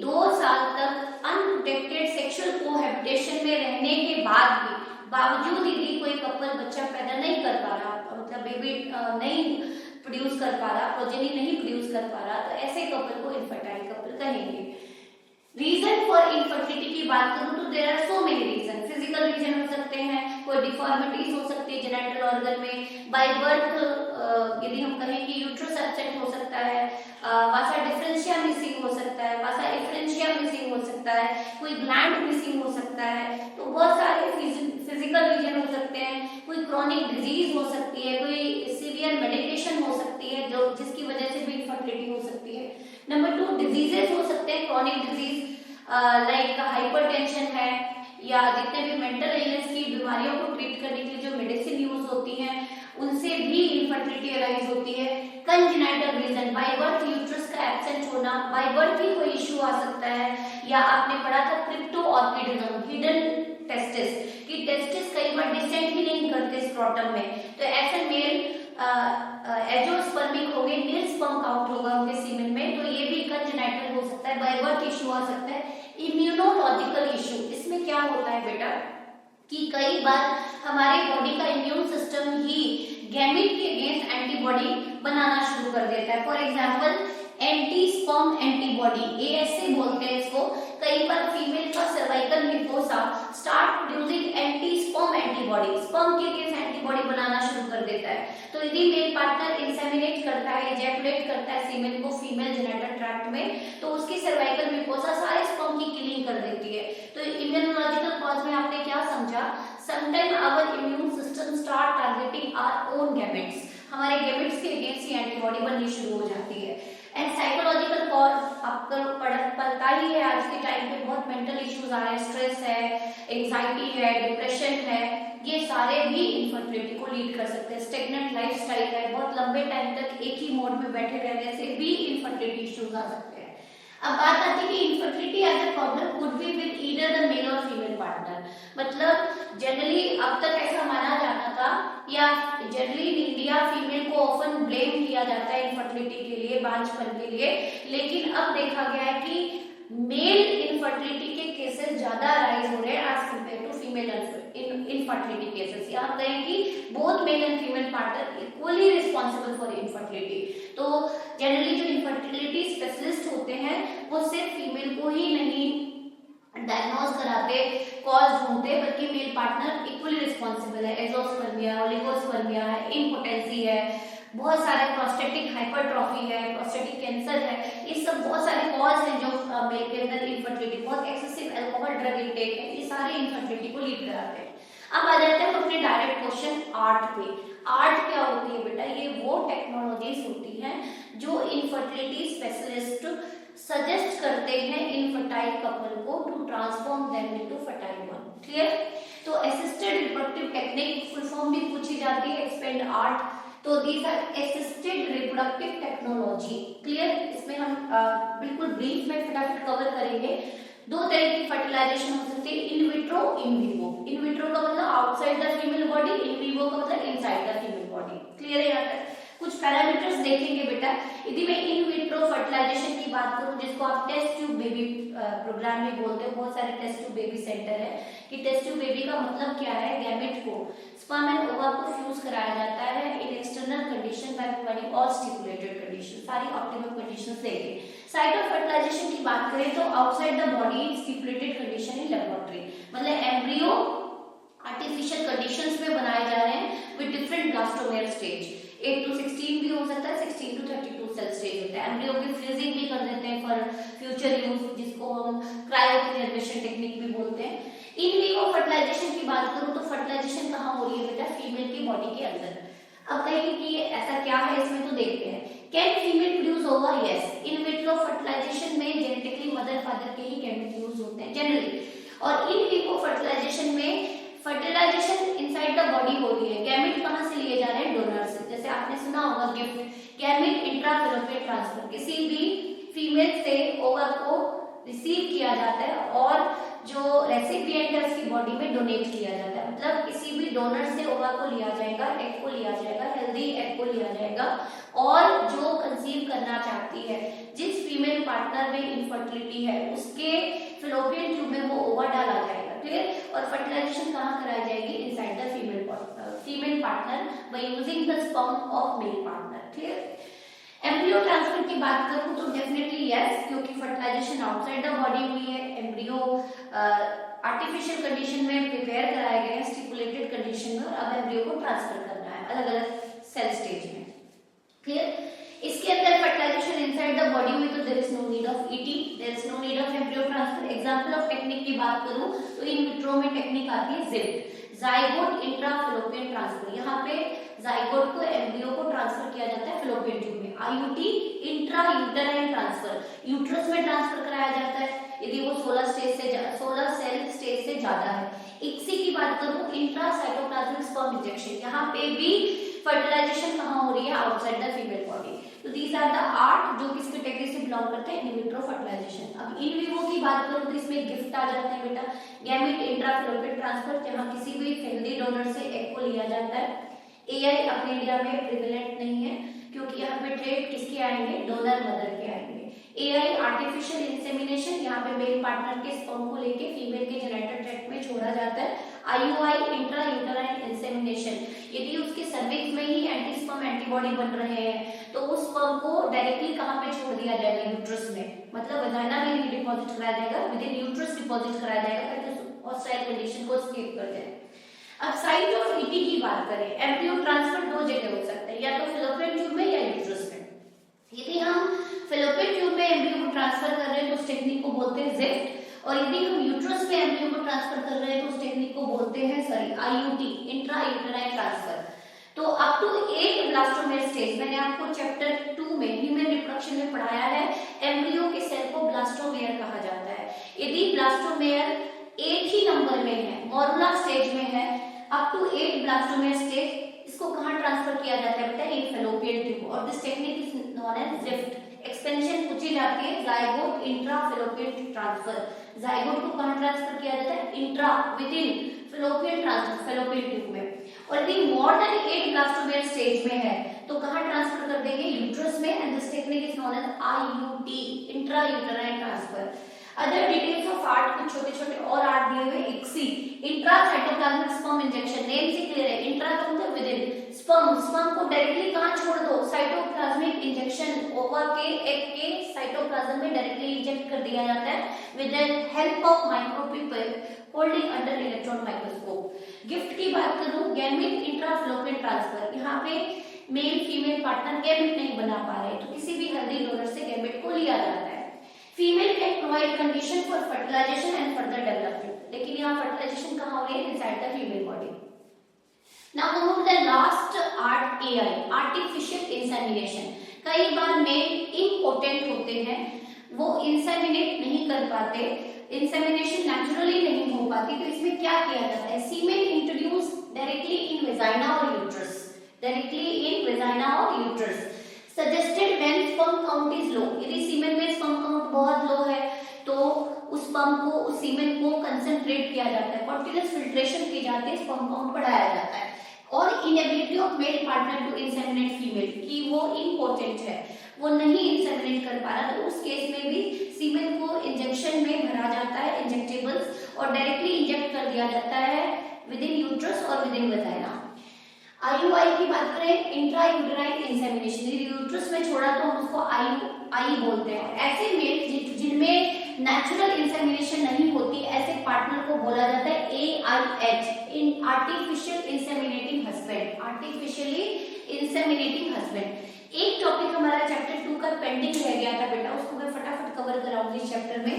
2 साल तक अनप्रोटेक्टेड सेक्सुअल कोहैबिटेशन में रहने के बावजूद यदि कोई कपल बच्चा पैदा नहीं कर पा रहा, मतलब बेबी नहीं प्रोड्यूस कर पा रहा, प्रोजेनी नहीं प्रोड्यूस कर पा रहा, तो ऐसे कपल को इनफर्टाइल कपल कहेंगे। रीजन फॉर इनफर्टिलिटी की बात करूं तो there are so many reason. Physical reason हो सकते हैं, कोई डिफॉर्मिटीज हो सकती है जेनेटल ऑर्गन में, बाय बर्थ यदि हम कहें कि यूट्रस एब्सेंट हो सकता है, वासा डिफरेंशिया मिसिंग हो सकता है, वासा इफ्रेंशिया मिसिंग हो सकता है, कोई ग्लैंड मिसिंग हो सकता है, तो बहुत सारे फिजिकल रीजन हो सकते हैं, कोई क्रॉनिक डिजीज हो सकती है, कोई सीवियर मेडिकेशन हो सकती है जो जिसकी वजह से भी इनफर्टिलिटी हो सकती है। नंबर 2 डिजीजेस हो सकते हैं, क्रॉनिक डिजीज लाइक हाइपरटेंशन है, या जितने भी मेंटल इलनेस की बीमारियों को ट्रीट करने के लिए जो मेडिसिन यूज होती हैं उनसे भी इनफर्टिलिटी अराइज होती है। Congenital reason, by birth uterus का एब्सेंट होना, बाय बर्थ ही कोई इश्यू आ सकता है, या आपने पढ़ा था क्रिप्टो ऑर्किडिज्म, हिडन टेस्टिस, कि टेस्टिस कई बार डिसेंट ही नहीं करते स्क्रोटम में, तो ऐसे मेल एंजियोस्पर्मिक हो गए, नील स्पर्म काउंट होगा उनके सीमेन में, तो ये भी कंजेनाइटल हो सकता है, बाय बर्थ इश्यू आ सकता है। इम्यूनोलॉजिकल इश्यू, इसमें क्या होता है बेटा कि कई बार हमारे बॉडी का इम्यून सिस्टम ही गैमेट के अगेंस्ट एंटीबॉडी बनाना शुरू कर देता है। For example anti sperm antibody, ASA बोलते हैं इसको। कई बार फीमेल का cervical mucosa start producing anti sperm antibody, sperm के अगेंस्ट एंटीबॉडी बनाना शुरू कर देता है। तो यदि मेल पार्टनर इंसेमिनेट करता है, इजैकुलेट करता है फीमेल को फीमेल जेनिटल ट्रैक्ट में, तो उसकी सर्वाइकल म्यूकोसा सारे स्पर्म की किलिंग कर देती है। तो इम्यूनोलॉजिकल कॉज में आपने क्या समझा? Sometime our immune system start targeting our own gametes, हमारे गैमेट्स के अगेंस्ट ही एंटीबॉडी बननी शुरू हो जाती है। एंड साइकोलॉजिकल कॉज आपको पता ही है, आज के टाइम पे बहुत मेंटल इश्यूज आ रहे हैं, स्ट्रेस है, एंजाइटी है, डिप्रेशन है, ये सारे भी इनफर्टिलिटी को लीड कर सकते हैं। स्टेगनेंट लाइफस्टाइल है, बहुत लंबे टाइम तक एक ही मोड में बैठे रहने से भी इनफर्टिलिटी इश्यूज आ सकते हैं। अब बात आती है कि infertility as a problem could be with either the male और फीमेल पार्टनर, मतलब जनरली अब तक ऐसा माना जाता था, या जनरली इन इंडिया फीमेल को ऑफन ब्लेम किया जाता है इनफर्टिलिटी के लिए, बांझपन के लिए, लेकिन अब देखा गया है कि मेल इनफर्टिलिटी के केसेस ज्यादा राइज हो रहे हैं as compare to female infertility cases. यहाँ कहें कि both male and female partner equally responsible for infertility. तो जनरली जो इनफर्टिलिटी स्पेशलिस्ट होते हैं वो सिर्फ फीमेल को ही नहीं डायग्नोज कराते, कॉज ढूंढते, बल्कि मेल पार्टनर इक्वली रिस्पॉन्सिबल है। एजोस्पर्मिया, ओलिगोस्पर्मिया है, इम्पोटेंसी है, बहुत सारे प्रोस्टेटिक हाइपरट्रॉफी है, प्रोस्टेटिक कैंसर है, ये सब बहुत सारे कॉज हैं जो मेल के अंदर इनफर्टिलिटी, बहुत एक्सेसिव अल्कोहल ड्रग इंटेक है, ये सारे इनफर्टिलिटी को लीड कराते हैं। अब आ जाते हैं अपने डायरेक्ट क्वेश्चन आर्ट पे। आर्ट क्या होती है बेटा? ये वो टेक्नोलॉजीज होती हैं जो इनफर्टिलिटी स्पेशलिस्ट सजेस्ट करते हैं इनफर्टाइल कपल को to transform them into fertile one. Clear? तो assisted reproductive technique full form भी पूछी जाती है, एक्सपेंड आर्ट। तो these are assisted reproductive technology. Clear? इसमें हम बिल्कुल ब्रीफ में फटाफट कवर करेंगे। दो तरह की फर्टिलाइजेशन हो सकती है, in vitro, in vivo. In vitro का मतलब outside the female body, in vivo का मतलब inside the female body. Clear है? यहाँ तक कुछ पैरामीटर्स देखेंगे बेटा। यदि मैं इन विट्रो फर्टिलाइजेशन की बात करूं, जिसको आप टेस्ट ट्यूब बेबी प्रोग्राम भी बोलते हैं, बहुत सारे टेस्ट ट्यूब बेबी सेंटर है कि टेस्ट ट्यूब बेबी का मतलब क्या है, गैमेट को स्पर्म एंड ओवा को फ्यूज कराया जाता है इन external condition by providing all stipulated condition, सारी ऑप्टिमल कंडीशंस देके। साइट ऑफ फर्टिलाइजेशन की बात करें तो outside the body stipulated condition in laboratory, मतलब एम्ब्रियो आर्टिफिशियल कंडीशंस में बनाए जा रहे हैं with different blastomere stage. 8 to 16 भी हो सकता है, 16 to 32 सेल स्टेज होता है। एम्ब्रियो की फ्रीजिंग भी कर देते हैं फॉर फ्यूचर यूज, जिसको हम क्रायोप्रिजर्वेशन टेक्निक भी बोलते हैं। इन विवो फर्टिलाइजेशन की बात करूं तो फर्टिलाइजेशन कहाँ हो रही है बेटा, फीमेल की बॉडी के अंदर। अब कहेंगे कि ऐसा क्या है इसमें, तो देखते हैं। कैन फीमेल प्रोड्यूस ओवा? यस। इन विट्रो फर्टिलाइजेशन में जेनेटिकली मदर फादर के ही गैमेट यूज होते हैं जनरली, और इन विवो फर्टिलाइजेशन में फर्टिलाइजेशन इनसाइड द बॉडी हो रही है। गैमेट कहां से लिए जा रहे हैं, डोनर से। जैसे आपने सुना होगा गिफ्ट, गैमेट इंट्राफेलोपियन ट्रांसफर, किसी भी फीमेल से ओवा को रिसीव किया जाता है और जो रेसिपिएंट है उसकी बॉडी में डोनेट किया जाता है। मतलब किसी भी डोनर से ओवा को लिया जाएगा, एग को लिया जाएगा, हेल्दी एग को लिया जाएगा, और जो कंसीव करना चाहती है, जिस फीमेल पार्टनर में इनफर्टिलिटी है, उसके फेलोपियन ट्यूब में वो ओवा डाला जाएगा। क्लियर? और फर्टिलाइजेशन कहाँ कराई जाएगी, inside the female partner by using the sperm of male partner. Clear? Embryo transfer की बात करूं तो डेफिनेटली यस, क्योंकि फर्टिलाइजेशन आउटसाइड द बॉडी हुई है, एम्ब्रियो आर्टिफिशियल कंडीशन में प्रिपेयर कराए गए हैं स्टिपुलेटेड कंडीशन में, और अब एम्ब्रियो को ट्रांसफर करना है अलग अलग सेल स्टेज में। क्लियर? इसके अंदर फर्टिलाइजेशन इनसाइड द बॉडी हुई तो there is no need of ET, there is no need of embryo transfer. Example of technique की बात करूं तो इन विट्रो में टेक्निक आती है जिप, जाइगोट इंट्राफेलोपियन ट्रांसफर। यहाँ पे जाइगोट को एम्ब्रियो को ट्रांसफर किया जाता है फेलोपियन ट्यूब में। IUT intra uterine transfer, uterus में ट्रांसफर कराया जाता है यदि वो 16 सेल स्टेज से ज्यादा है। इक्सी की बात करूं, इंट्रा साइटोप्लाज्मिक स्पर्म इंजेक्शन, यहाँ पे भी फर्टिलाइजेशन कहाँ हो रही है, आउटसाइड द फीमेल बॉडी। तो दीज आर द 8 जो किस कैटेगरी से बिलोंग करते हैं, इन विट्रो फर्टिलाइजेशन। अब इन विवो की बात करूं तो इसमें गिफ्ट आ जाते हैं बेटा, गैमेट इंट्राफेलोपियन ट्रांसफर, जहां किसी भी हेल्दी डोनर से एग को लिया जाता है। एआई अपने इंडिया में प्रिवेलेंट नहीं है, क्योंकि यहाँ पे ट्रेड किसके आएंगे, डोनर मदर के आएंगे। एआई आर्टिफिशियल इंसेमिनेशन, यहाँ पे मेल पार्टनर के स्पर्म को लेके फीमेल के जेनिटल ट्रैक्ट में छोड़ा जाता है। आईयूआई इंट्रा यूटेराइन इंसेमिनेशन, यदि उसके सर्विक्स में ही एंटी स्पर्म एंटीबॉडी बन रहे हैं तो उस स्पर्म को डायरेक्टली कहां पे छोड़ दिया जाएगा, यूट्रस में, मतलब वजाइना में ही डिपॉजिट कराया जाएगा, विद इन यूट्रस डिपॉजिट कराया जाएगा ताकि हॉस्टाइल कंडीशन को स्किप कर जाए। अब साइट ऑफ ईटी की बात करें, एम्ब्रियो ट्रांसफर दो जगह हो सकता है, या तो फेलोपियन ट्यूब में या यूट्रस में। यदि हम फेलोपियन ट्यूब में एम्ब्रियो को ट्रांसफर कर रहे हैं तो उस टेक्निक को बोलते हैं जिफ्ट, और यदि हम यूट्रस में एम्ब्रियो को ट्रांसफर कर रहे हैं तो उस टेक्निक को बोलते हैं आईयूटी, इंट्रा यूटेराइन ट्रांसफर। तो अप टू 8 ब्लास्टोमेयर स्टेज, मैंने आपको चैप्टर 2 में ह्यूमन रिप्रोडक्शन में पढ़ाया है, एम्ब्रियो के सेल को ब्लास्टोमेयर कहा जाता है। यदि ब्लास्टोमेयर 8 ही नंबर में है, मॉरुला स्टेज में है, अप टू 8 ब्लास्टोमेयर स्टेज, इसको कहां ट्रांसफर किया जाता है बेटा, इन फेलोपियन ट्यूब, और this technique is known as GIFT. Expansion पूछी जाती है, जाइगोट इंट्राफेलोपियन ट्रांसफर, जाइगोट को कहां ट्रांसफर किया जाता है, intra with in fallopian transfer, fallopian tube में। और यदि मोर देन 8 ब्लास्टोमेयर स्टेज में है तो कहां ट्रांसफर कर देंगे, यूट्रस में, and this technique is known as IUT, intra uterine transfer. Other details of ART, कुछ छोटे छोटे और आर्ट दिए हुए, ICSI intra cytoplasmic sperm injection, name से क्लियर है, इंट्रा का मतलब विद इन, स्पर्म को डायरेक्टली कहां छोड़ दो, साइटोप्लाज्मिक इंजेक्शन, ओवा के एग के साइटोप्लाज्म में डायरेक्टली इंजेक्ट कर दिया जाता है with the help of micropipette holding under electron microscope. GIFT की बात करूं, गैमेट इंट्राफेलोपियन ट्रांसफर, यहाँ पे मेल फीमेल पार्टनर गैमेट नहीं बना पा रहे तो किसी भी हेल्दी डोनर से गैमेट को लिया जाता है। Female can provide condition for fertilization and further development, लेकिन यहाँ फर्टिलाइजेशन कहाँ हो रही है, inside the female body. Now we move the last ART, AI, artificial insemination. कई बार मेल इम्पोर्टेंट होते हैं वो इंसेमिनेट नहीं कर पाते, इंसेमिनेशन नेचुरली नहीं हो पाती, तो इसमें क्या किया जाता है, सीमेन इंट्रोड्यूस डायरेक्टली इन वेजाइना और यूट्रस, डायरेक्टली इन वेजाइना और uterus, suggested when sperm count is low, यदि सीमेन में स्पर्म काउंट बहुत लो है तो उस स्पर्म को, उस सीमेन को कंसंट्रेट किया जाता है, कॉन्टिन्यूअस फिल्ट्रेशन की जाती है, स्पर्म काउंट बढ़ाया जाता है। और inability of male partner to inseminate female, कि वो इम्पोर्टेंट है, वो नहीं इंसेमिनेट कर पा रहा, तो उस केस में भी सीमेन को इंजेक्शन में भरा जाता है, इंजेक्टेबल्स, और डायरेक्टली इंजेक्ट कर दिया जाता है विद इन यूट्रस और विद इन वेजाइना। आईयूआई की बात करें, इंट्रा यूटेराइन इंसेमिनेशन, यूट्रस में छोड़ा तो हम उसको आई बोलते हैं। ऐसे मेल जिनमें नेचुरल इंसेमिनेशन नहीं होती, ऐसे पार्टनर को बोला जाता है AIH, in artificial inseminating husband, artificially inseminating husband. एक टॉपिक हमारा चैप्टर 2 का पेंडिंग रह गया था बेटा, उसको मैं फटाफट कवर कराऊंगी इस चैप्टर में,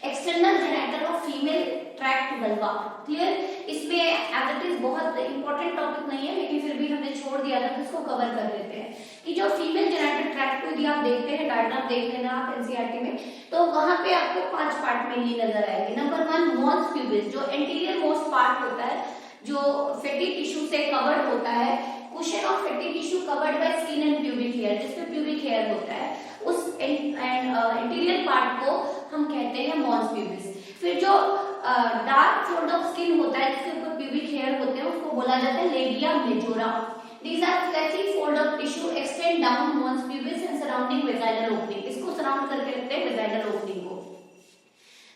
external genital of female tract vulva. Clear, इसमें एज इट इज बहुत इंपॉर्टेंट टॉपिक नहीं है, लेकिन फिर भी हमने छोड़ दिया था, तो इसको कवर कर लेते हैं कि जो फीमेल जेनिटल ट्रैक्ट को यदि आप देखते हैं, डायग्राम देख लेना आप एनसीईआरटी में, तो वहां पे आपको 5 पार्ट में ही नजर आएंगे। नंबर 1 मॉन्स प्यूबिस, जो एंटीरियर मोस्ट पार्ट होता है, जो फैटी टिश्यू से कवर्ड होता है, cushion of fatty tissue covered by skin and pubic hair, जिसमें प्यूबिक हेयर होता है, उस इंटीरियर पार्ट को हम कहते हैं मॉन्स प्यूबिस। फिर जो डार्क फोल्ड ऑफ स्किन होता है, जिसके ऊपर प्यूबिक हेयर होते हैं, उसको बोला जाता है labia majora. These are fleshy fold of tissue extend down mons pubis and surrounding vaginal opening, इसको सराउंड करके रखते हैं vaginal opening को।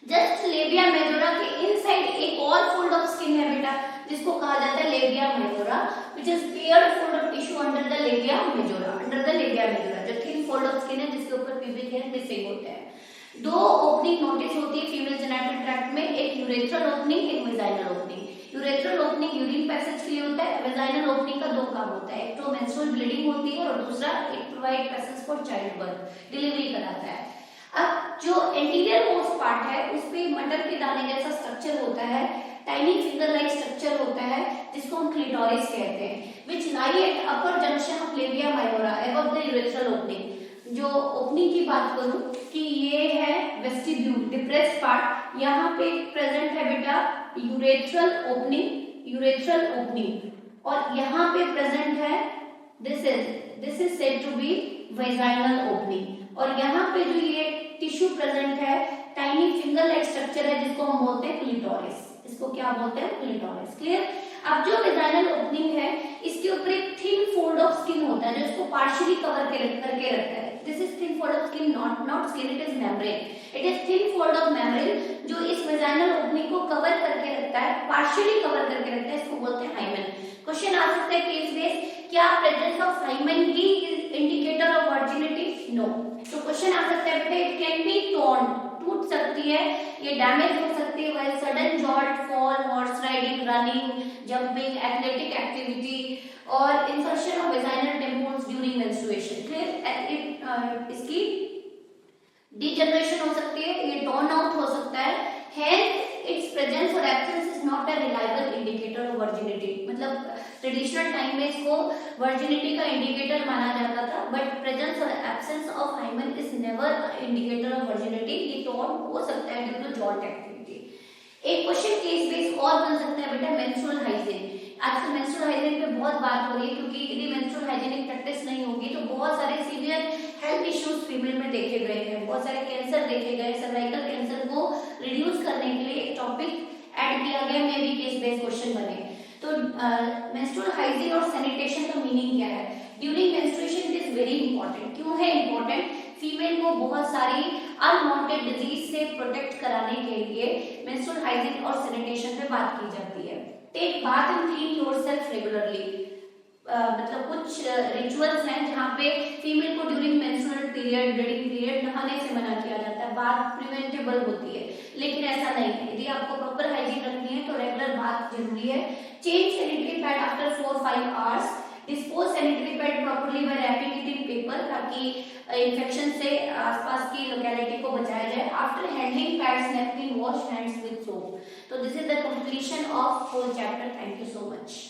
जस्ट लेबिया मेजोरा के इनसाइड एक और फोल्ड ऑफ स्किन है बेटा, जिसको कहा जाता है labia majora, which is paired fold of tissue under the labia majora, under the labia majora, जो थिन फोल्ड ऑफ स्किन है जिसके ऊपर प्यूबिक हेयर मिसिंग होते हैं। 2 ओपनिंग नोटिस होती है फीमेल जेनिटल ट्रैक्ट में, एक यूरेथ्रल ओपनिंग, एक vaginal opening. Urethral opening urine passage के लिए होता है, वेजाइनल ओपनिंग का 2 काम होता है, एक तो मेंस्ट्रुअल ब्लीडिंग होती है और दूसरा it provide passage for child birth, delivery कराता है। अब जो एंटीरियर मोस्ट पार्ट है, उसपे मटर के दाने जैसा स्ट्रक्चर होता है, टाइनी फिंगर लाइक स्ट्रक्चर होता है, जिसको हम क्लिटोरिस कहते हैं, which lie at upper junction of labia majora above the urethral opening। जो ओपनिंग की बात करूं कि ये है वेस्टिब्यूल, डिप्रेस्ड पार्ट, यहाँ पे प्रेजेंट है बेटा यूरेथ्रल ओपनिंग, यूरेथ्रल ओपनिंग, और यहाँ पे प्रेजेंट है this is said to be vaginal opening, और यहाँ पे जो ये टिश्यू प्रेजेंट है, टाइनी फिंगर लाइक स्ट्रक्चर है, जिसको हम बोलते हैं क्लिटोरिस, इसको क्या बोलते हैं, क्लिटोरिस। क्लियर। अब जो वेजाइनल ओपनिंग है, इसके ऊपर एक थिन फोल्ड ऑफ स्किन होता है, जो इसको पार्शियली कवर करके रखता है। This is thin fold of skin, not skin, it is membrane, it is thin fold of membrane, जो इस वेजाइनल ओपनिंग को कवर करके रखता है, पार्शियली कवर करके रखता है, इसको बोलते हैं हाइमेन। क्वेश्चन आ सकता है केस बेस, क्या प्रेजेंस ऑफ हाइमेन की इंडिकेटर ऑफ वर्जिनिटी? नो। तो क्वेश्चन आ सकता है बेटा, इट कैन बी टॉर्न, टूट सकती है, ये डैमेज हो सकती है while sudden jolt, fall, horse riding, running, jumping, athletic activity, और insertion of vaginal tampons during menstruation. फिर इसकी डिजनरेशन हो सकती है, ये टॉर्न आउट हो सकता है, हेंस इट्स प्रेजेंस और absence is not a reliable indicator of virginity. मतलब ट्रेडिशनल टाइम में इसको वर्जिनिटी का इंडिकेटर माना जाता था, बट प्रेजेंस और absence of hymen is never indicator of virginity. ये टॉर्न हो सकता है ड्यू टू जॉल्ट एक्टिविटी। एक क्वेश्चन केस बेस और बन सकता है बेटा, मेंस्ट्रुअल हाइजीन। आजकल मेंस्ट्रुअल हाइजीन पे बहुत बात हो रही है, क्योंकि यदि मेंस्ट्रुअल हाइजीनिक प्रैक्टिस नहीं होगी तो बहुत सारे सीवियर हेल्थ इश्यूज फीमेल में देखे गए हैं, बहुत सारे कैंसर देखे गए। सर्वाइकल कैंसर को रिड्यूस करने के लिए एक टॉपिक ऐड किया गया, मे भी केस बेस्ड क्वेश्चन बने। तो मेंस्ट्रुअल हाइजीन और सैनिटेशन का मीनिंग क्या है? During menstruation it is very important. क्यों है इंपॉर्टेंट? फीमेल को बहुत सारी अनवांटेड डिजीज से प्रोटेक्ट कराने के लिए मेंस्ट्रुअल हाइजीन और सैनिटेशन पे बात की जाती है। Take bath and clean yourself regularly, मतलब कुछ रिचुअल्स हैं जहाँ पे फीमेल को during menstrual period, bleeding period नहाने से मना किया जाता है। बात प्रिवेंटेबल होती है, लेकिन ऐसा नहीं है। यदि आपको प्रॉपर हाइजीन रखनी है तो रेगुलर बात जरूरी है। Change sanitary pad after 4-5 hours. Dispose sanitary pad properly by wrapping it in paper, ताकि इन्फेक्शन से आसपास की लोकेलिटी को बचाया जाए। After handling pads napkin wash hands with soap. तो this is the completion of whole chapter. Thank you so much.